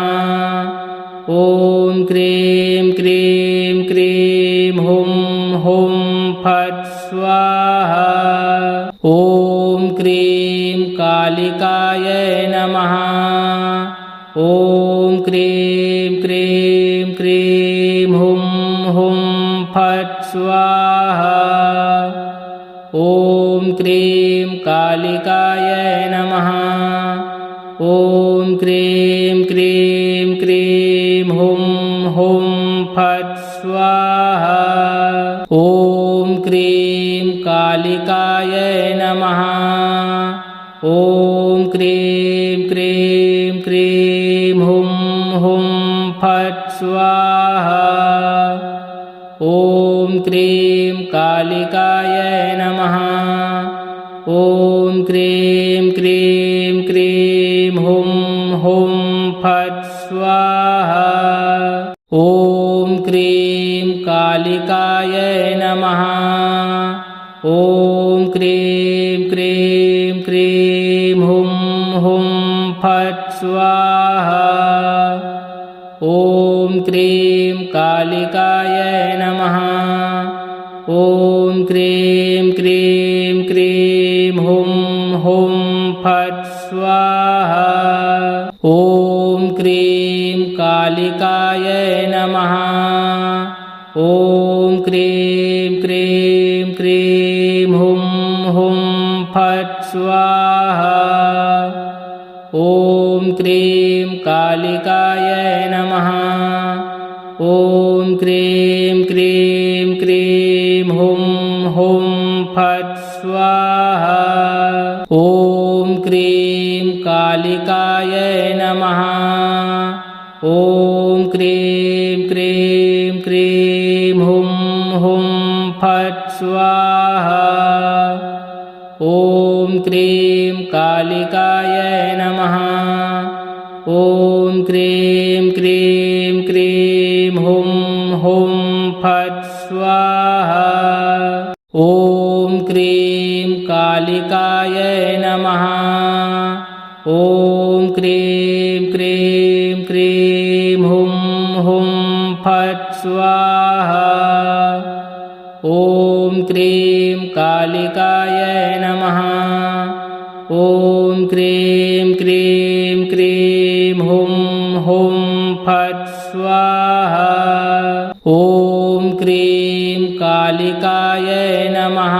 ॐ क्रीं क्रीं क्रीं हुं हुं फट् स्वाहा। ॐ क्रीं कालिकायै नमः। ॐ क्रीं क्रीं क्रीं हुं हुं फट् स्वाहा। ॐ क्रीं कालिकायै नमः। ॐ क्रीं क्रीं क्रीं हुं हुं फट् स्वाहा। ॐ क्रीं कालिकायै नमः। ॐ क्रीं क्रीं क्रीं हुं हुं फट् स्वाहा। ॐ क्रीं कालिकायै नमः। ॐ क्रीं क्रीं क्रीं हुं हुं फट् स्वाहा। ॐ क्रीं कालिकायै नमः। ॐ क्रीं क्रीं क्रीं हुं हुं फट् स्वाहा। ॐ क्रीं कालिकायै नमः। ॐ क्रीं क्रीं क्रीं हुं हुं फट् स्वाहा। ॐ क्रीं कालिकायै नमः। ॐ क्रीं क्रीं क्रीं हुं हुं फट् स्वाहा। ॐ क्रीं कालिकायै नमः। ॐ क्रीं क्रीं क्रीं हुं हुं फट् स्वाहा। ॐ क्रीं कालिकायै नमः। ॐ क्रीं क्रीं क्रीं हुं हुं फट् स्वाहा। ॐ क्रीं कालिकायै नमः। ॐ क्रीं क्रीं क्रीं हुं हुं फट् स्वाहा। ॐ क्रीं कालिकायै नमः। ॐ क्रीं क्रीं क्रीं हुं हुं फट् स्वाहा। ॐ क्रीं कालिकायै नमः। ॐ क्रीं क्रीं क्रीं हुं हुं फट् स्वाहा। ॐ क्रीं कालिकायै नमः।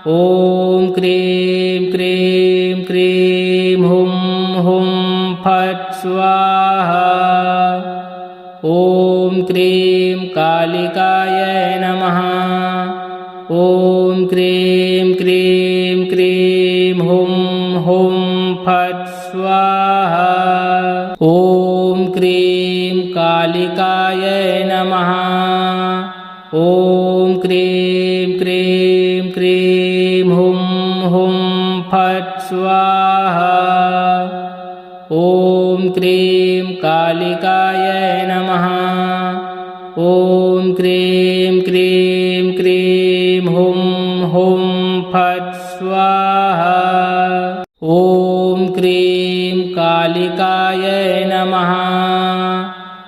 ॐ क्रीं क्रीं क्रीं हुं हुं फट् स्वाहा। ॐ क्रीं कालिकायै नमः। ॐ क्रीं क्रीं क्रीं हुं हुं फट् स्वाहा। ॐ क्रीं कालिकायै नमः। ॐ क्रीं क्रीं क्रीं हुं हुं फट् स्वाहा। ॐ क्रीं कालिकायै नमः। ॐ क्रीं क्रीं क्रीं हुं हुं फट् स्वाहा। ॐ क्रीं कालिकायै नमः।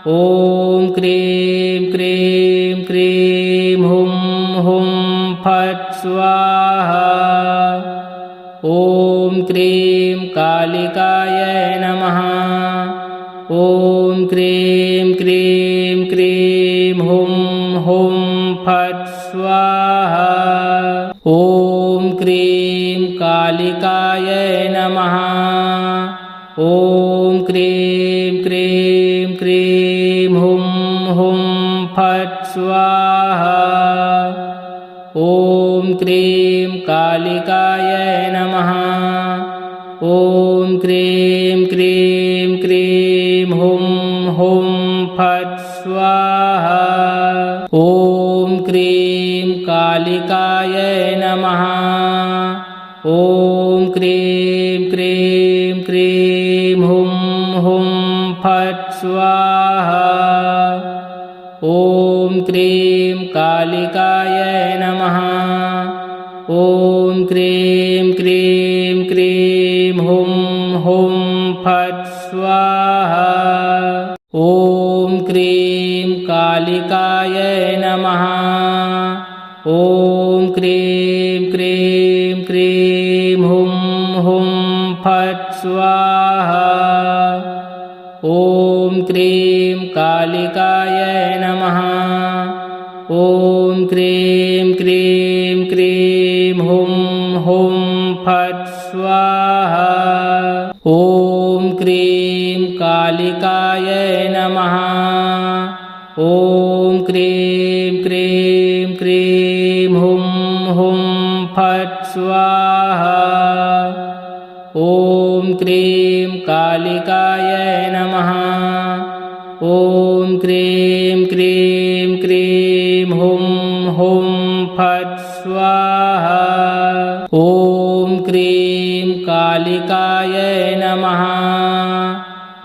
ॐ क्रीं क्रीं क्रीं हुं हुं फट् स्वाहा। ॐ क्रीं कालिकायै नमः। ॐ क्रीं क्रीं क्रीं हुं हुं फट् स्वाहा। ॐ क्रीं कालिकायै नमः। ॐ क्रीं क्रीं क्रीं हुं हुं फट् स्वाहा। ॐ क्रीं कालिकायै नमः। ॐ क्रीं क्रीं क्रीं हुं हुं फट् स्वाहा। ॐ क्रीं कालिकायै नमः। ॐ क्रीं क्रीं क्रीं हुं हुं फट् स्वाहा। ॐ क्रीं कालिकायै नमः। ॐ क्रीं क्रीं क्रीं हुं हुं फट् स्वाहा। ॐ क्रीं कालिकायै नमः। ॐ क्रीं क्रीं क्रीं हुं हुं फट् स्वाहा। ॐ क्रीं कालिकायै नमः। ॐ क्रीं क्रीं क्रीं हुं हुं फट् स्वाहा। ॐ क्रीं कालिकायै नमः। ॐ क्रीं क्रीं क्रीं हुं हुं फट् स्वाहा। ॐ क्रीं कालिकायै नमः। ॐ क्रीं क्रीं क्रीं हुं हुं फट् स्वाहा। ॐ क्रीं कालिकायै नमः।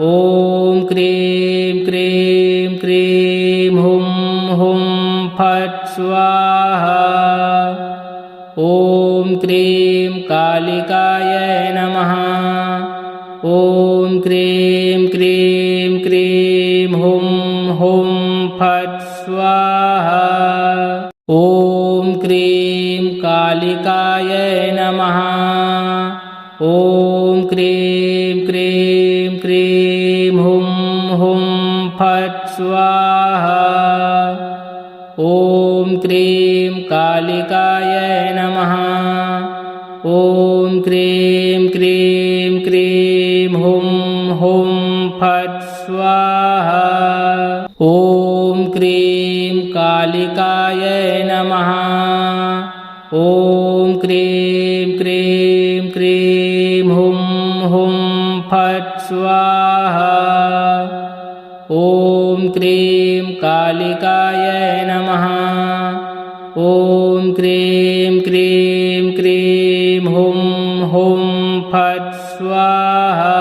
ॐ क्रीं क्रीं क्रीं हुं हुं फट् स्वाहा। ॐ क्रीं कालिकायै नमः। ॐ क्रीं क्रीं क्रीं हुं हुं फट् स्वाहा। ॐ क्रीं कालिकायै नमः। ॐ क्रीं क्रीं क्रीं हुं हुं फट् स्वाहा। ॐ क्रीं कालिकायै नमः। ॐ क्रीं क्रीं क्रीं हुं हुं फट् स्वाहा। ॐ क्रीं कालिकायै नमः। ॐ क्रीं क्रीं क्रीं हुं हुं फट् स्वाहा। ॐ क्रीं कालिकायै नमः। ॐ क्रीं क्रीं क्रीं हुं हुं फट् स्वाहा।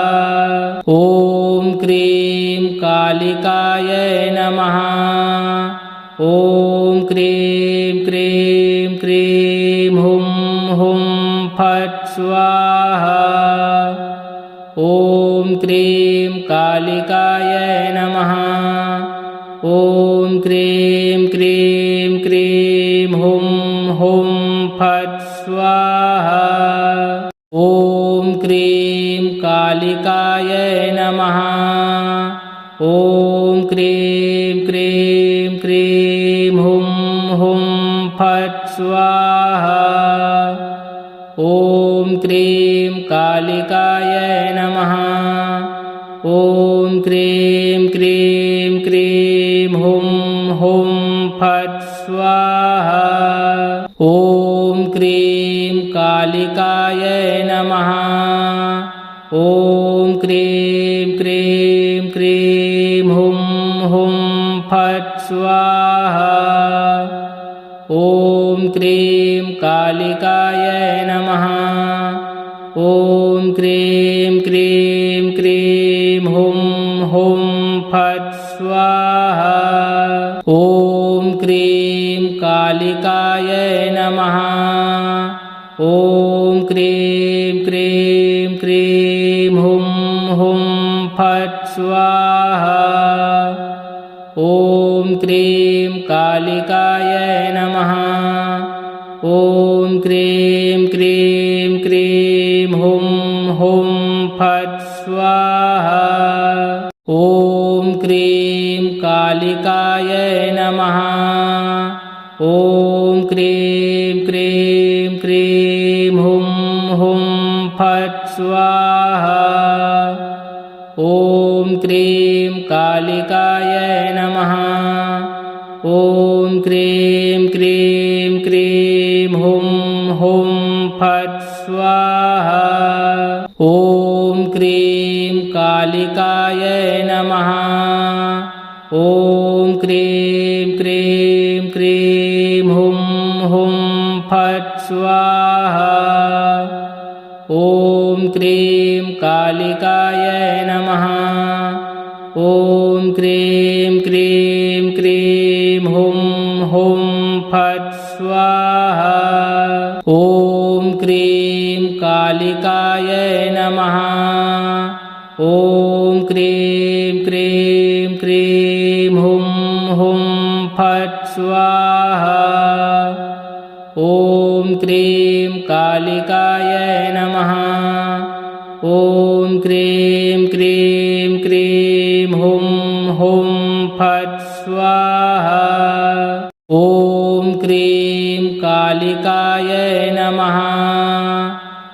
ॐ क्रीं कालिकायै नमः। ॐ क्रीं क्रीं क्रीं हुं हुं फट् स्वाहा। ॐ क्रीं कालिकायै नमः। ॐ क्रीं क्रीं क्रीं हुं हुं फट् स्वाहा। ॐ क्रीं कालिकायै नमः। ॐ क्रीं क्रीं क्रीं हुं हुं फट् स्वाहा। ॐ क्रीं कालिकायै नमः। ॐ क्रीं क्रीं क्रीं हुं हुं फट् स्वाहा। ॐ क्रीं कालिकायै नमः। ॐ क्रीं क्रीं क्रीं हुं हुं फट् स्वाहा। ॐ क्रीं कालिकायै नमः। ॐ क्रीं क्रीं क्रीं हुं हुं फट् स्वाहा। ॐ क्रीं कालिकायै नमः। ॐ क्रीं क्रीं क्रीं हुं हुं फट् स्वाहा। ॐ क्रीं कालिकायै नमः। ॐ क्रीं क्रीं क्रीं हुं हुं फट् स्वाहा। ॐ क्रीं कालिकायै नमः। ॐ क्रीं क्रीं क्रीं हुं हुं फट् स्वाहा। ॐ क्रीं कालिकायै नमः। ॐ क्रीं क्रीं क्रीं हुं हुं फट् स्वाहा। ॐ क्रीं कालिकायै नमः। ॐ क्रीं क्रीं क्रीं हुं हुं फट् स्वाहा। ॐ क्रीं कालिकायै नमः। ॐ क्रीं क्रीं क्रीं हुं हुं फट् स्वाहा। ॐ क्रीं कालिकायै नमः। ॐ क्रीं क्रीं क्रीं हुं हुं फट् स्वाहा। ॐ क्रीं कालिकायै नमः। ॐ क्रीं क्रीं क्रीं हुं हुं फट् स्वाहा। ॐ क्रीं कालिकायै नमः।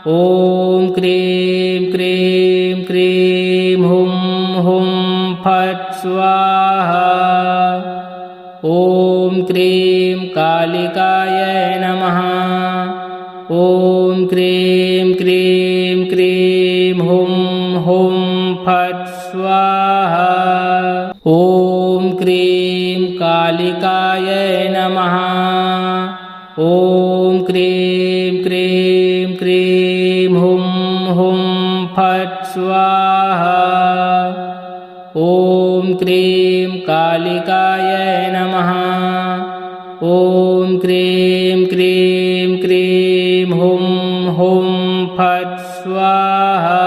ॐ क्रीं क्रीं क्रीं हुं हुं फट् स्वाहा। ॐ क्रीं कालिकायै नमः। ॐ क्रीं क्रीं क्रीं हुं हुं फट् स्वाहा। ॐ क्रीं कालिकायै नमः। ॐ क्रीं क्रीं क्रीं हुं हुं फट् स्वाहा। ॐ क्रीं कालिकायै नमः। ॐ क्रीं क्रीं क्रीं हुं हुं फट् स्वाहा।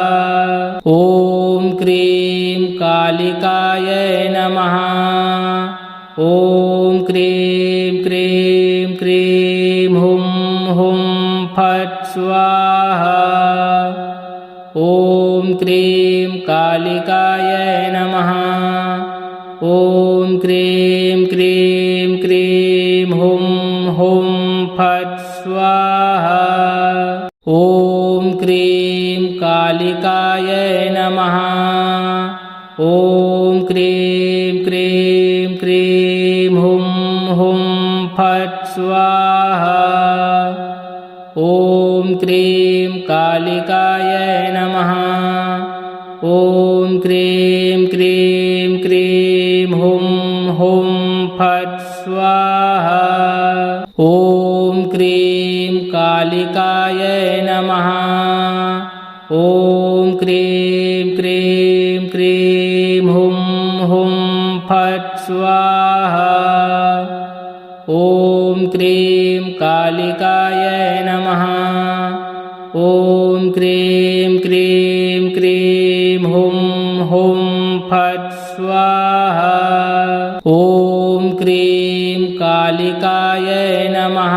ॐ क्रीं कालिकायै नमः। ॐ क्रीं क्रीं क्रीं हुं हुं फट् स्वाहा। ॐ क्रीं कालिकायै नमः। ॐ क्रीं क्रीं क्रीं हुं हुं फट् स्वाहा। ॐ क्रीं कालिकायै नमः। ॐ क्रीं क्रीं क्रीं हुं हुं फट् स्वाहा। ॐ क्रीं कालिकायै नमः। ॐ क्रीं क्रीं क्रीं हुं हुं फट् स्वाहा। ॐ क्रीं कालिकायै नमः। ॐ क्रीं क्रीं क्रीं हुं हुं फट् स्वाहा। ॐ क्रीं कालिकायै नमः। ॐ क्रीं क्रीं क्रीं हुं हुं फट् स्वाहा। ॐ क्रीं कालिकायै नमः।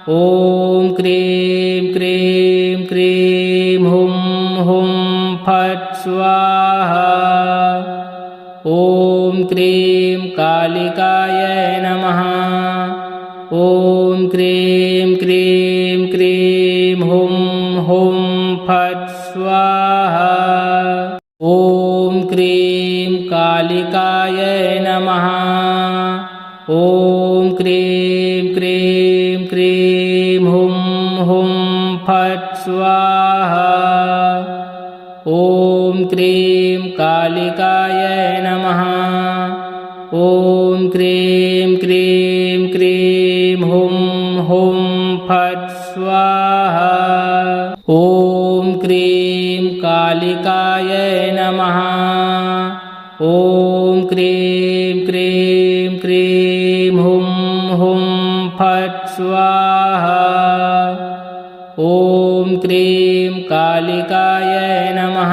ॐ क्रीं क्रीं क्रीं हुं हुं फट् स्वाहा। ॐ क्रीं कालिकायै नमः। ॐ क्रीं क्रीं क्रीं हुं हुं फट् स्वाहा। ॐ क्रीं कालिकायै नमः। ॐ क्रीं क्रीं क्रीं हुं हुं फट् स्वाहा। ॐ क्रीं कालिकायै नमः। ॐ क्रीं क्रीं क्रीं हुं हुं फट् स्वाहा। ॐ क्रीं कालिकायै नमः। ॐ क्रीं क्रीं क्रीं हुं हुं फट् स्वाहा। ॐ क्रीं कालिकायै नमः।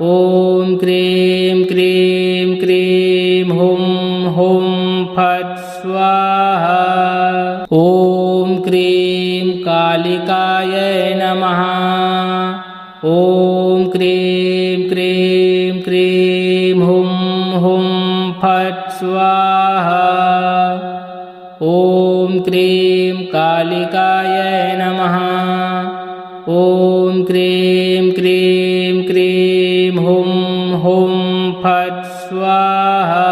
ॐ क्रीं क्रीं क्रीं हुं हुं फट् स्वाहा। ॐ क्रीं कालिकायै नमः। ॐ क्रीं क्रीं क्रीं हुं हुं फट् स्वाहा। ॐ क्रीं कालिकायै नमः। ॐ क्रीं क्रीं क्रीं हुं हुं फट् स्वाहा।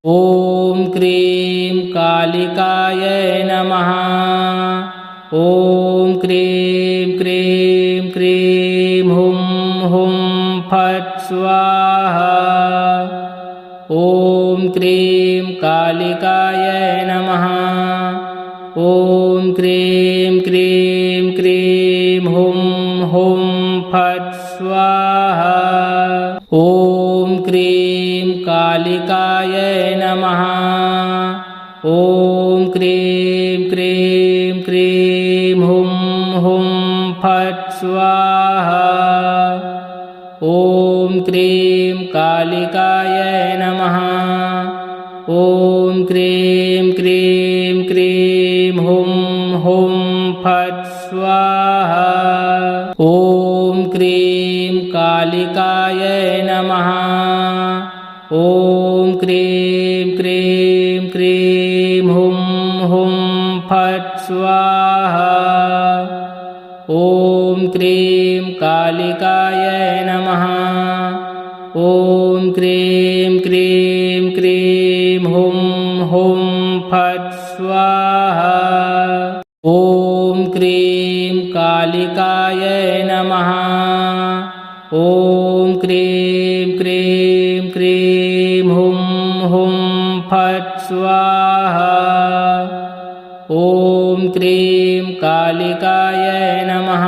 ॐ क्रीं कालिकायै नमः। ॐ क्रीं क्रीं क्रीं हुं हुं फट् स्वाहा। ॐ क्रीं कालिकायै नमः। ॐ क्रीं क्रीं क्रीं हुं हुं फट् स्वाहा। ॐ क्रीं कालिकायै नमः। ॐ क्रीं क्रीं क्रीं हुं हुं फट् स्वाहा। ॐ क्रीं कालिकायै नमः। ॐ क्रीं क्रीं क्रीं हुं हुं फट् स्वाहा। ॐ क्रीं कालिकायै नमः। ॐ क्रीं क्रीं क्रीं हुं हुं फट् स्वाहा। ॐ क्रीं कालिकायै नमः। ॐ क्रीं क्रीं क्रीं हुं हुं फट् स्वाहा। ॐ क्रीं कालिकायै नमः। ॐ क्रीं क्रीं क्रीं हुं हुं फट् स्वाहा। ॐ क्रीं कालिकायै नमः।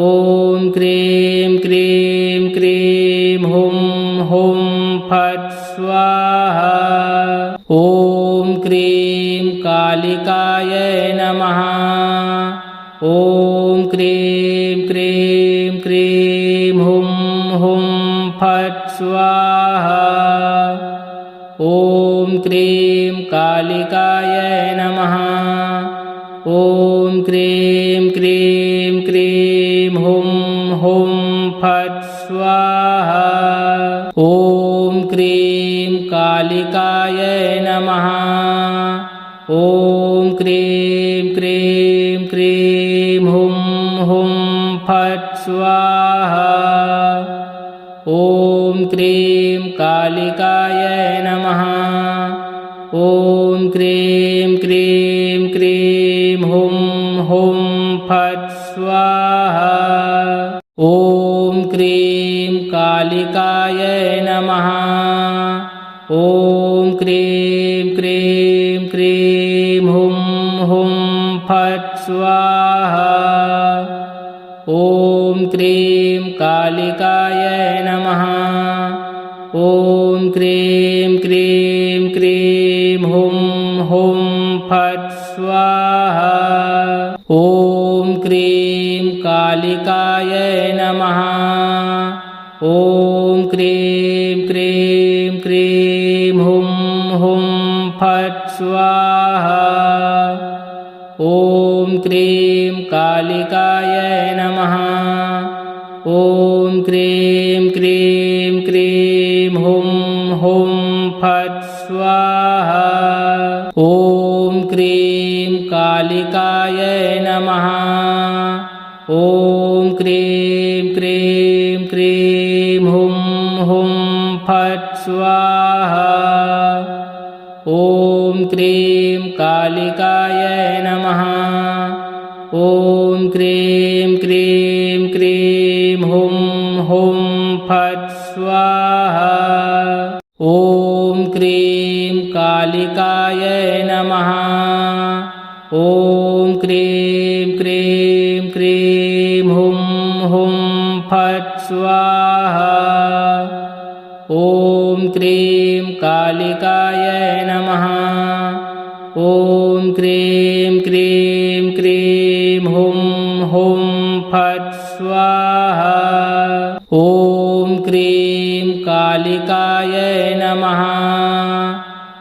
ॐ क्रीं क्रीं क्रीं हुं हुं फट् स्वाहा। ॐ क्रीं कालिकायै नमः। ॐ क्रीं क्रीं क्रीं हुं हुं फट् स्वाहा। ॐ क्रीं कालिकायै नमः। ॐ क्रीं क्रीं क्रीं हुं हुं फट् स्वाहा। ॐ क्रीं कालिकायै नमः। ॐ क्रीं क्रीं क्रीं हुं हुं फट् स्वाहा। ॐ क्रीं कालिकायै नमः। ॐ क्रीं क्रीं क्रीं हुं हुं फट् स्वाहा। ॐ क्रीं कालिकायै नमः। ॐ क्रीं क्रीं क्रीं हुं हुं फट् स्वाहा। ॐ क्रीं कालिकायै नमः। ॐ क्रीं क्रीं क्रीं हुं हुं फट् स्वाहा। ॐ क्रीं कालिकायै नमः। ॐ क्रीं क्रीं क्रीं हुं हुं फट् स्वाहा। ॐ क्रीं कालिकायै नमः। ॐ क्रीं क्रीं क्रीं हुं हुं फट् स्वाहा। ॐ क्रीं कालिकायै नमः। ॐ क्रीं क्रीं क्रीं हुं हुं फट् स्वाहा। ॐ क्रीं कालिकायै नमः। ॐ क्रीं क्रीं क्रीं क्रीं हुं हुं फट् स्वाहा। ॐ क्रीं कालिकायै नमः। ॐ क्रीं क्रीं क्रीं हुं हुं फट् स्वाहा। ॐ क्रीं कालिकायै नमः। ॐ क्रीं क्रीं क्रीं हुं हुं फट् स्वाहा। ॐ क्रीं कालिकायै नमः।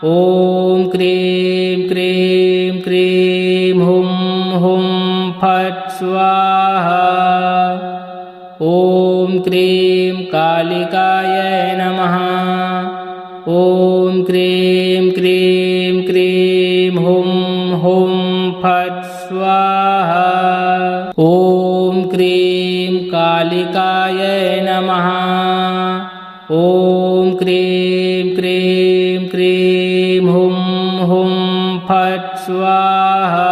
ॐ क्रीं क्रीं क्रीं हुं हुं फट् स्वाहा। ॐ क्रीं कालिकायै नमः। ॐ क्रीं क्रीं क्रीं हुं हुं फट् स्वाहा। ॐ क्रीं कालिकायै नमः। ॐ क्रीं क्रीं क्रीं हुं हुं फट् स्वाहा।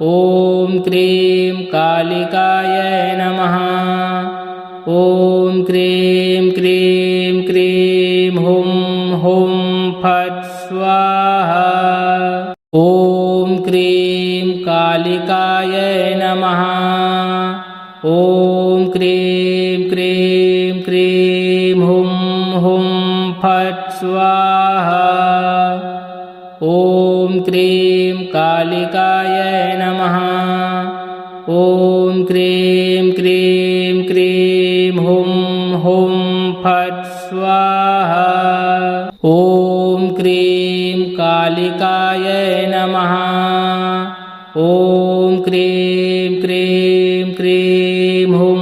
ॐ क्रीं कालिकायै नमः। ॐ क्रीं क्रीं क्रीं हुं हुं फट् स्वाहा। ॐ क्रीं कालिकायै नमः। ॐ क्रीं क्रीं क्रीं हुं हुं फट् स्वाहा। ॐ क्रीं कालिकायै नमः। ॐ क्रीं क्रीं क्रीं हुं हुं फट् स्वाहा। ॐ क्रीं कालिकायै नमः। ॐ क्रीं क्रीं क्रीं हुं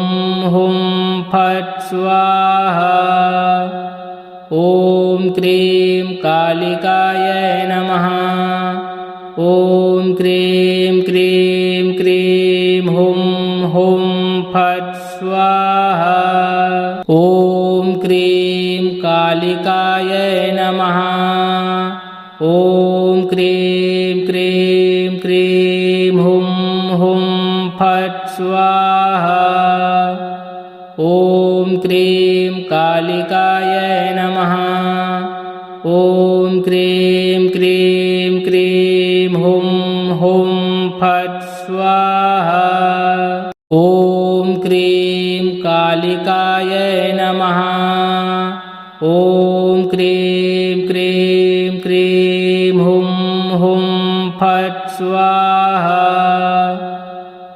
हुं फट् स्वाहा। ॐ क्रीं कालिकायै नमः। ॐ क्रीं क्रीं क्रीं हुं हुं फट् स्वाहा। ॐ क्रीं कालिकायै नमः। ॐ क्रीं क्रीं क्रीं हुं हुं फट् स्वाहा। ॐ क्रीं कालिकायै नमः। ॐ क्रीं क्रीं क्रीं हुं हुं फट् स्वाहा। ॐ क्रीं कालिकायै नमः। ॐ क्रीं क्रीं क्रीं हुं हुं फट् स्वाहा।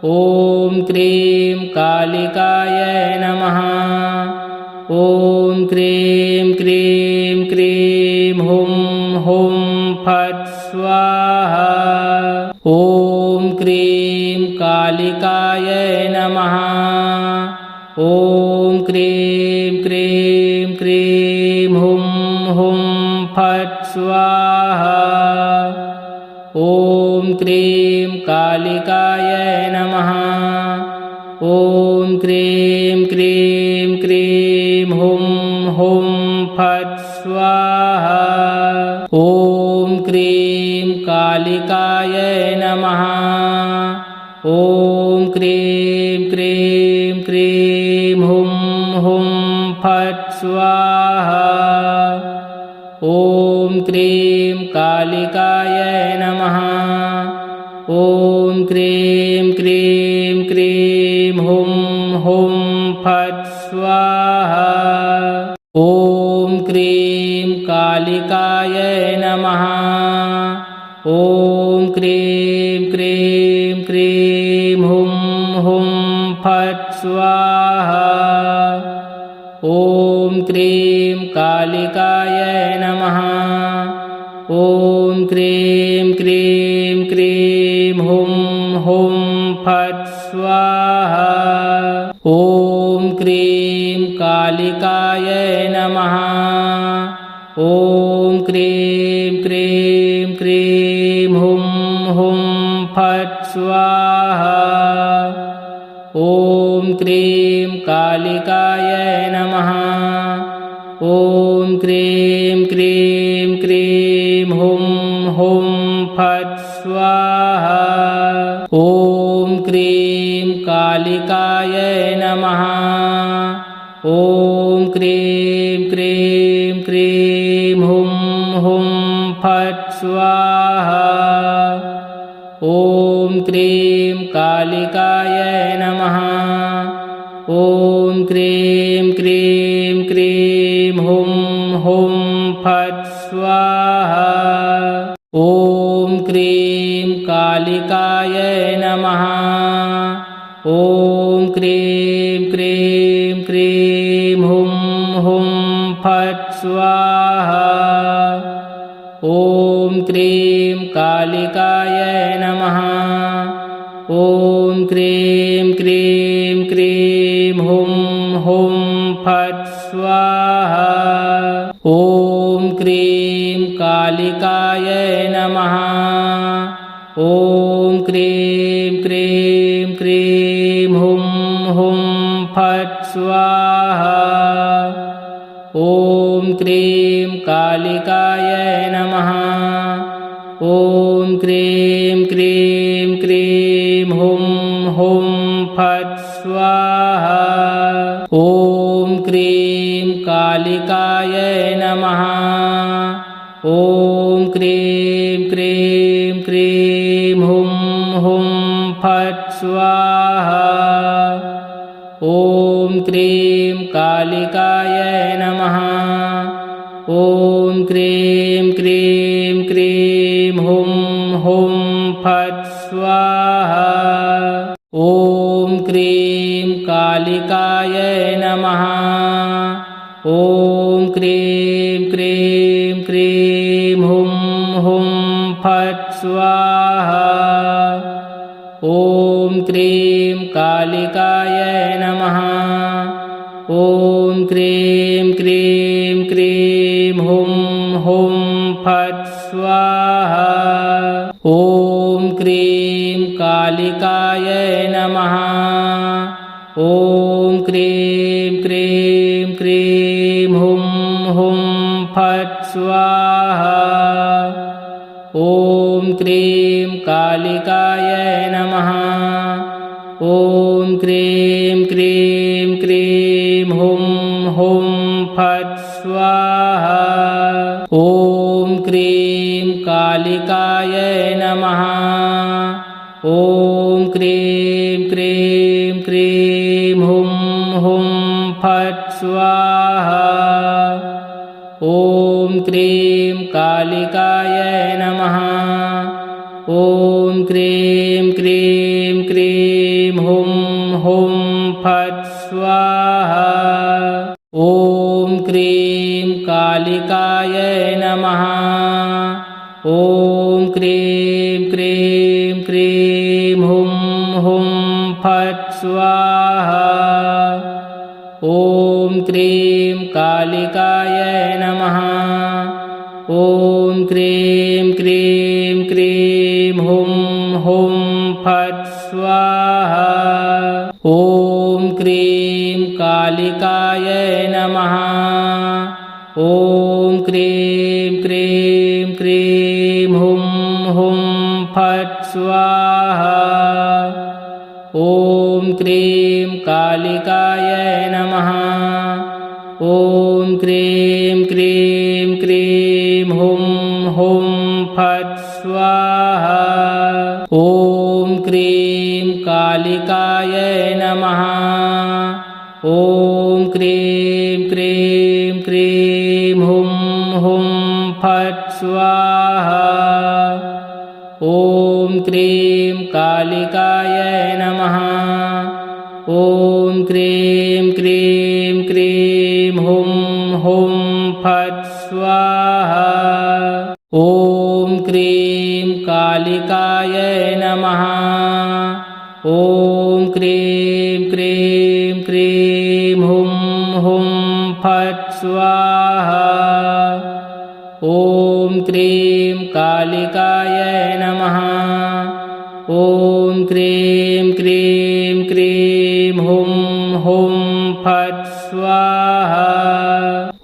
ॐ क्रीं कालिकायै नमः। ॐ क्रीं क्रीं क्रीं हुं हुं फट् स्वाहा। ॐ क्रीं कालिकायै नमः। ॐ क्रीं क्रीं क्रीं हुं हुं फट् स्वाहा। ॐ क्रीं कालिकायै नमः। ॐ क्रीं क्रीं क्रीं हुं हुं फट् स्वाहा। ॐ क्रीं कालिकायै नमः। ॐ क्रीं क्रीं क्रीं हुं हुं फट् स्वाहा। ॐ क्रीं कालिकायै नमः। ॐ क्रीं क्रीं क्रीं हुं हुं फट् स्वाहा। ॐ क्रीं कालिकायै नमः। ॐ क्रीं क्रीं क्रीं हुं हुं फट् स्वाहा। ॐ क्रीं कालिकायै नमः। ॐ क्रीं क्रीं क्रीं हुं हुं फट् स्वाहा। ॐ क्रीं कालिकायै नमः। ॐ क्रीं क्रीं क्रीं हुं हुं फट् स्वाहा। ॐ क्रीं कालिकायै नमः। ॐ क्रीं क्रीं क्रीं हुं हुं फट् स्वाहा। ॐ क्रीं कालिकायै नमः। नमः। ॐ क्रीं क्रीं क्रीं हुं हुं फट् स्वाहा। ॐ क्रीं कालिकायै नमः। ॐ क्रीं क्रीं क्रीं हुं हुं फट् स्वाहा। ॐ क्रीं कालिकायै नमः। ॐ क्रीं क्रीं क्रीं हुं हुं फट् स्वाहा। ॐ क्रीं कालिकायै नमः। ॐ क्रीं क्रीं क्रीं हुं हुं फट् स्वाहा। ॐ क्रीं कालिकायै नमः। ॐ क्रीं क्रीं क्रीं हुं हुं फट् स्वाहा। ॐ क्रीं कालिकायै नमः। ॐ क्रीं क्रीं क्रीं हुं हुं फट् स्वाहा। ॐ क्रीं कालिकायै नमः। ॐ क्रीं क्रीं क्रीं हुं हुं फट् स्वाहा। ॐ क्रीं कालिकायै नमः। ॐ क्रीं क्रीं क्रीं हुं हुं फट् स्वाहा। ॐ क्रीं कालिकायै नमः। ॐ क्रीं क्रीं क्रीं हुं हुं फट् स्वाहा। ॐ क्रीं कालिकायै नमः। ॐ क्रीं क्रीं क्रीं हुं हुं फट् स्वाहा। ॐ क्रीं कालिकायै नमः। ॐ क्रीं क्रीं क्रीं हुं हुं फट् स्वाहा। ॐ क्रीं कालिकायै नमः। ॐ क्रीं क्रीं क्रीं हुं हुं फट् स्वाहा। ॐ क्रीं कालिकायै नमः। ॐ क्रीं क्रीं क्रीं हुं हुं फट् स्वाहा। ॐ क्रीं कालिकायै नमः। ॐ क्रीं क्रीं क्रीं हुं हुं फट् स्वाहा। ॐ क्रीं कालिकायै नमः। ॐ क्रीं क्रीं क्रीं हुं हुं फट् स्वाहा। ॐ क्रीं कालिकायै नमः। ॐ क्रीं क्रीं क्रीं हुं हुं फट् स्वाहा। ॐ क्रीं कालिकायै नमः। ॐ क्रीं क्रीं क्रीं हुं हुं फट् स्वाहा। ॐ क्रीं कालिकायै नमः। ॐ क्रीं क्रीं क्रीं हुं हुं फट् स्वाहा। ॐ क्रीं कालिकायै नमः। ॐ क्रीं क्रीं क्रीं हुं हुं फट् स्वाहा। ॐ क्रीं कालिकायै नमः। ॐ क्रीं क्रीं क्रीं हुं हुं फट् स्वाहा। ॐ क्रीं कालिकायै नमः। ॐ क्रीं क्रीं क्रीं हुं हुं फट् स्वाहा। ॐ क्रीं कालिकायै नमः। ॐ क्रीं क्रीं क्रीं हुं हुं फट् स्वाहा।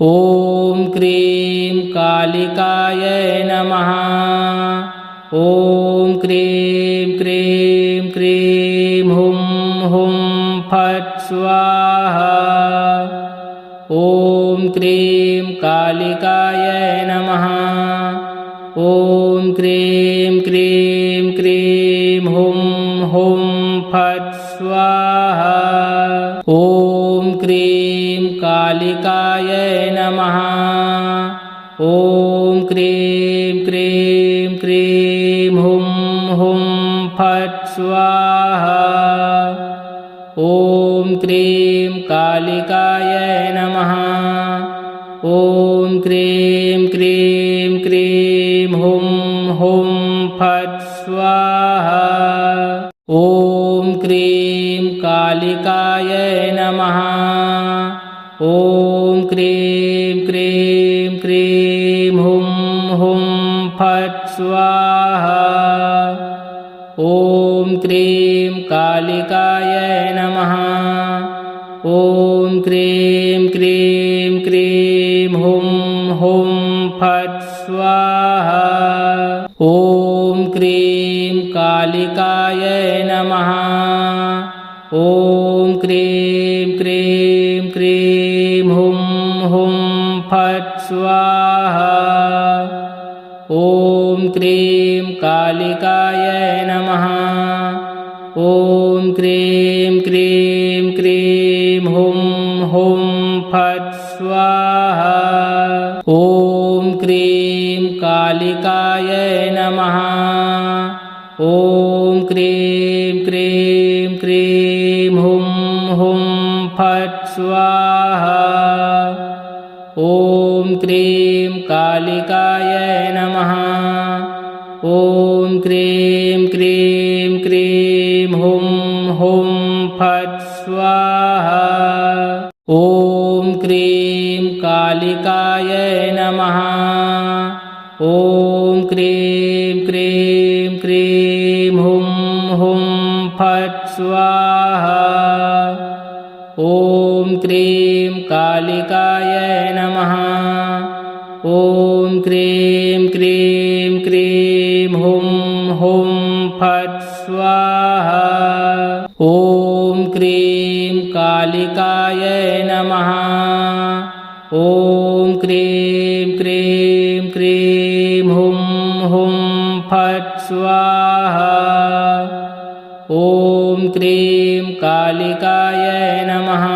ॐ क्रीं कालिकायै नमः। ॐ क्रीं क्रीं क्रीं हुं हुं फट् स्वाहा। ॐ क्रीं कालिकायै नमः। ॐ क्रीं क्रीं क्रीं हुं हुं फट् स्वाहा। ॐ क्रीं कालिकायै नमः। ॐ क्रीं क्रीं क्रीं हुं हुं फट् स्वाहा। ॐ क्रीं कालिकायै नमः। ॐ क्रीं क्रीं क्रीं हुं हुं फट् स्वाहा। ॐ क्रीं कालिकायै नमः। ॐ क्रीं क्रीं क्रीं हुं हुं फट् स्वाहा। ॐ क्रीं कालिकायै नमः। ॐ क्रीं क्रीं क्रीं हुं हुं फट् स्वाहा। ॐ क्रीं कालिकायै नमः। ॐ क्रीं क्रीं क्रीं हुं हुं फट् स्वाहा। ॐ क्रीं कालिकायै नमः। ॐ क्रीं क्रीं क्रीं हुं हुं फट् स्वाहा। ॐ क्रीं कालिकायै नमः। ॐ क्रीं क्रीं क्रीं हुं हुं फट् स्वाहा। ॐ क्रीं कालिकायै नमः। ॐ क्रीं क्रीं क्रीं हुं हुं फट् स्वाहा। ॐ क्रीं कालिकायै नमः। ॐ क्रीं क्रीं क्रीं हुं हुं फट् स्वाहा। ॐ क्रीं कालिकायै नमः। ॐ क्रीं क्रीं क्रीं हुं हुं फट् स्वाहा। ॐ क्रीं कालिकायै नमः। ॐ क्रीं क्रीं क्रीं हुं हुं फट् स्वाहा। ॐ क्रीं कालिकायै नमः।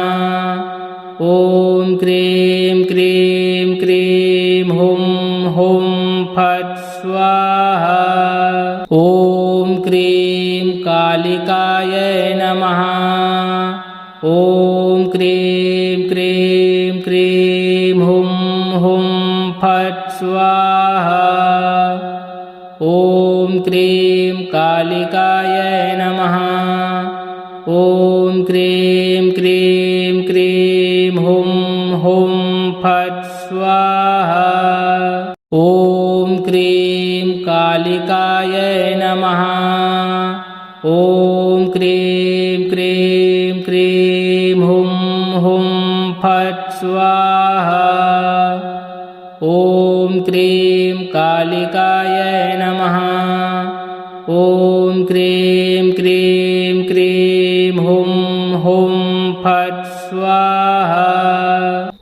ॐ क्रीं क्रीं क्रीं हुं हुं फट् स्वाहा। ॐ क्रीं कालिकायै नमः। ॐ क्रीं क्रीं क्रीं हुं हुं फट् स्वाहा। ॐ क्रीं कालिकायै नमः। ॐ क्रीं क्रीं क्रीं हुं हुं फट् स्वाहा। ॐ क्रीं कालिकायै नमः। ॐ क्रीं क्रीं क्रीं हुं हुं फट् स्वाहा। ॐ क्रीं कालिकायै नमः। ॐ क्रीं क्रीं क्रीं हुं हुं फट् स्वाहा।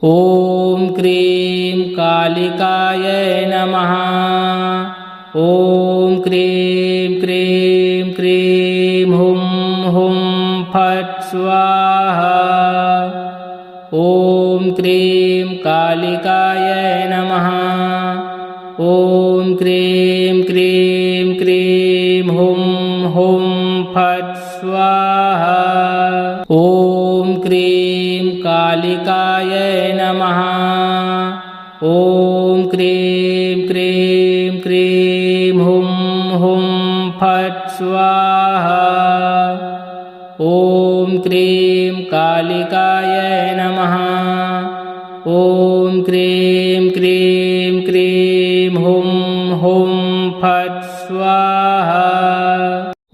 ॐ क्रीं कालिकायै नमः। ॐ क्रीं क्रीं क्रीं हुं हुं फट् स्वाहा। ॐ क्रीं कालिकायै नमः। ॐ क्रीं क्रीं क्रीं हुं हुं फट् स्वाहा। ॐ क्रीं कालिकायै नमः। ॐ क्रीं क्रीं क्रीं हुं हुं फट् स्वाहा। ॐ क्रीं कालिकायै नमः। ॐ क्रीं क्रीं क्रीं हुं हुं फट् स्वाहा।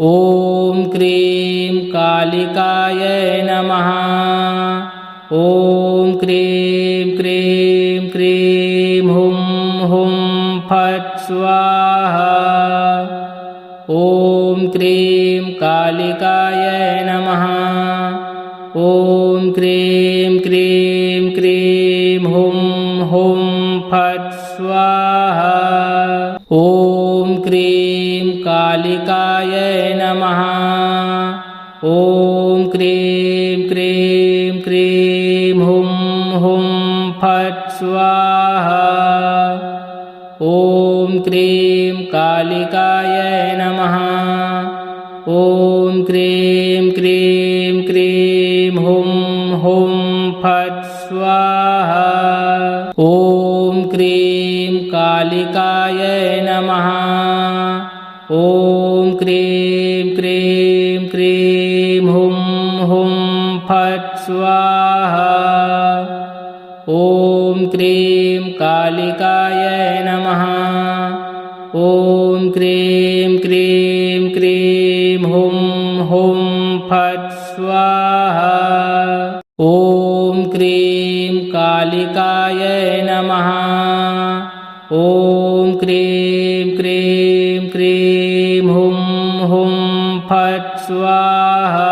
ॐ क्रीं कालिकायै नमः। ॐ क्रीं क्रीं क्रीं हुं हुं फट् स्वाहा। ॐ क्रीं कालिकायै नमः। ॐ क्रीं क्रीं क्रीं हुं हुं फट् स्वाहा। ॐ क्रीं कालिकायै नमः। ॐ क्रीं क्रीं क्रीं हुं हुं फट् स्वाहा। ॐ क्रीं कालिकायै नमः। ॐ क्रीं क्रीं क्रीं हुं हुं फट् स्वाहा। ॐ क्रीं कालिकायै नमः। ॐ क्रीं क्रीं क्रीं हुं हुं फट् स्वाहा। ॐ क्रीं कालिकायै नमः। ॐ क्रीं क्रीं क्रीं हुं हुं फट् स्वाहा। ॐ क्रीं कालिकायै नमः। ॐ क्रीं क्रीं क्रीं हुं हुं फट् स्वाहा।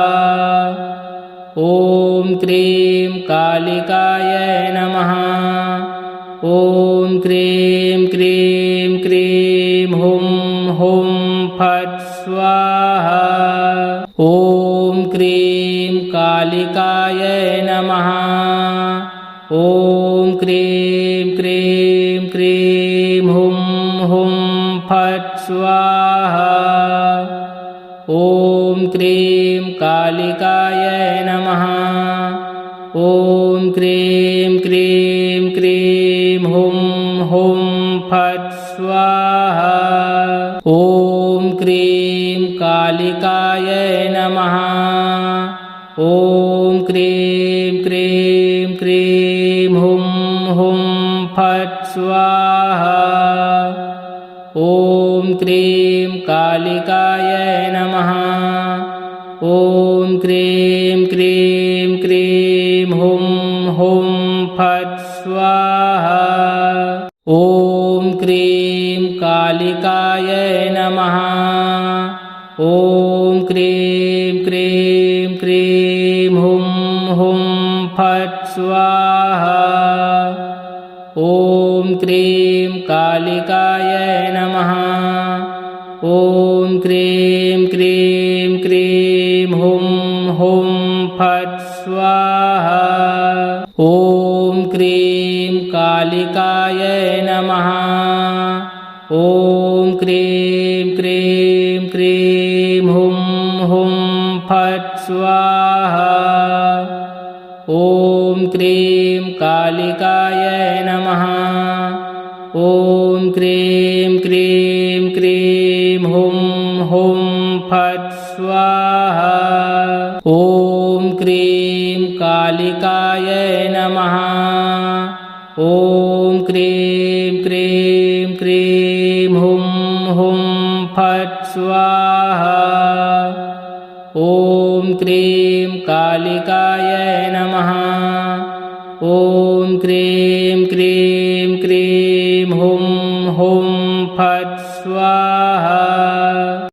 ॐ क्रीं कालिकायै नमः। ॐ क्रीं क्रीं क्रीं हुं हुं फट् स्वाहा। ॐ क्रीं कालिकायै नमः। ॐ क्रीं क्रीं क्रीं हुं हुं फट् स्वाहा। ॐ क्रीं कालिकायै नमः। ॐ क्रीं क्रीं क्रीं हुं हुं फट् स्वाहा। ॐ क्रीं कालिकायै नमः। ॐ क्रीं क्रीं क्रीं हुं हुं फट् स्वाहा। ॐ क्रीं कालिकायै नमः। ॐ क्रीं क्रीं क्रीं हुं हुं फट् स्वाहा। ॐ क्रीं कालिकायै नमः। ॐ क्रीं क्रीं क्रीं हुं हुं फट् स्वाहा। ॐ क्रीं कालिकायै नमः। ॐ क्रीं क्रीं क्रीं हुं हुं फट् स्वाहा। ॐ क्रीं कालिकायै नमः। ॐ क्रीं क्रीं क्रीं हुं हुं फट् स्वाहा। ॐ क्रीं कालिकायै नमः। ॐ क्रीं क्रीं क्रीं हुं हुं फट् स्वाहा। ॐ क्रीं कालिकायै नमः। ॐ क्रीं क्रीं क्रीं हुं हुं फट् स्वाहा। ॐ क्रीं कालिकायै नमः। ॐ क्रीं क्रीं क्रीं हुं हुं फट् स्वाहा।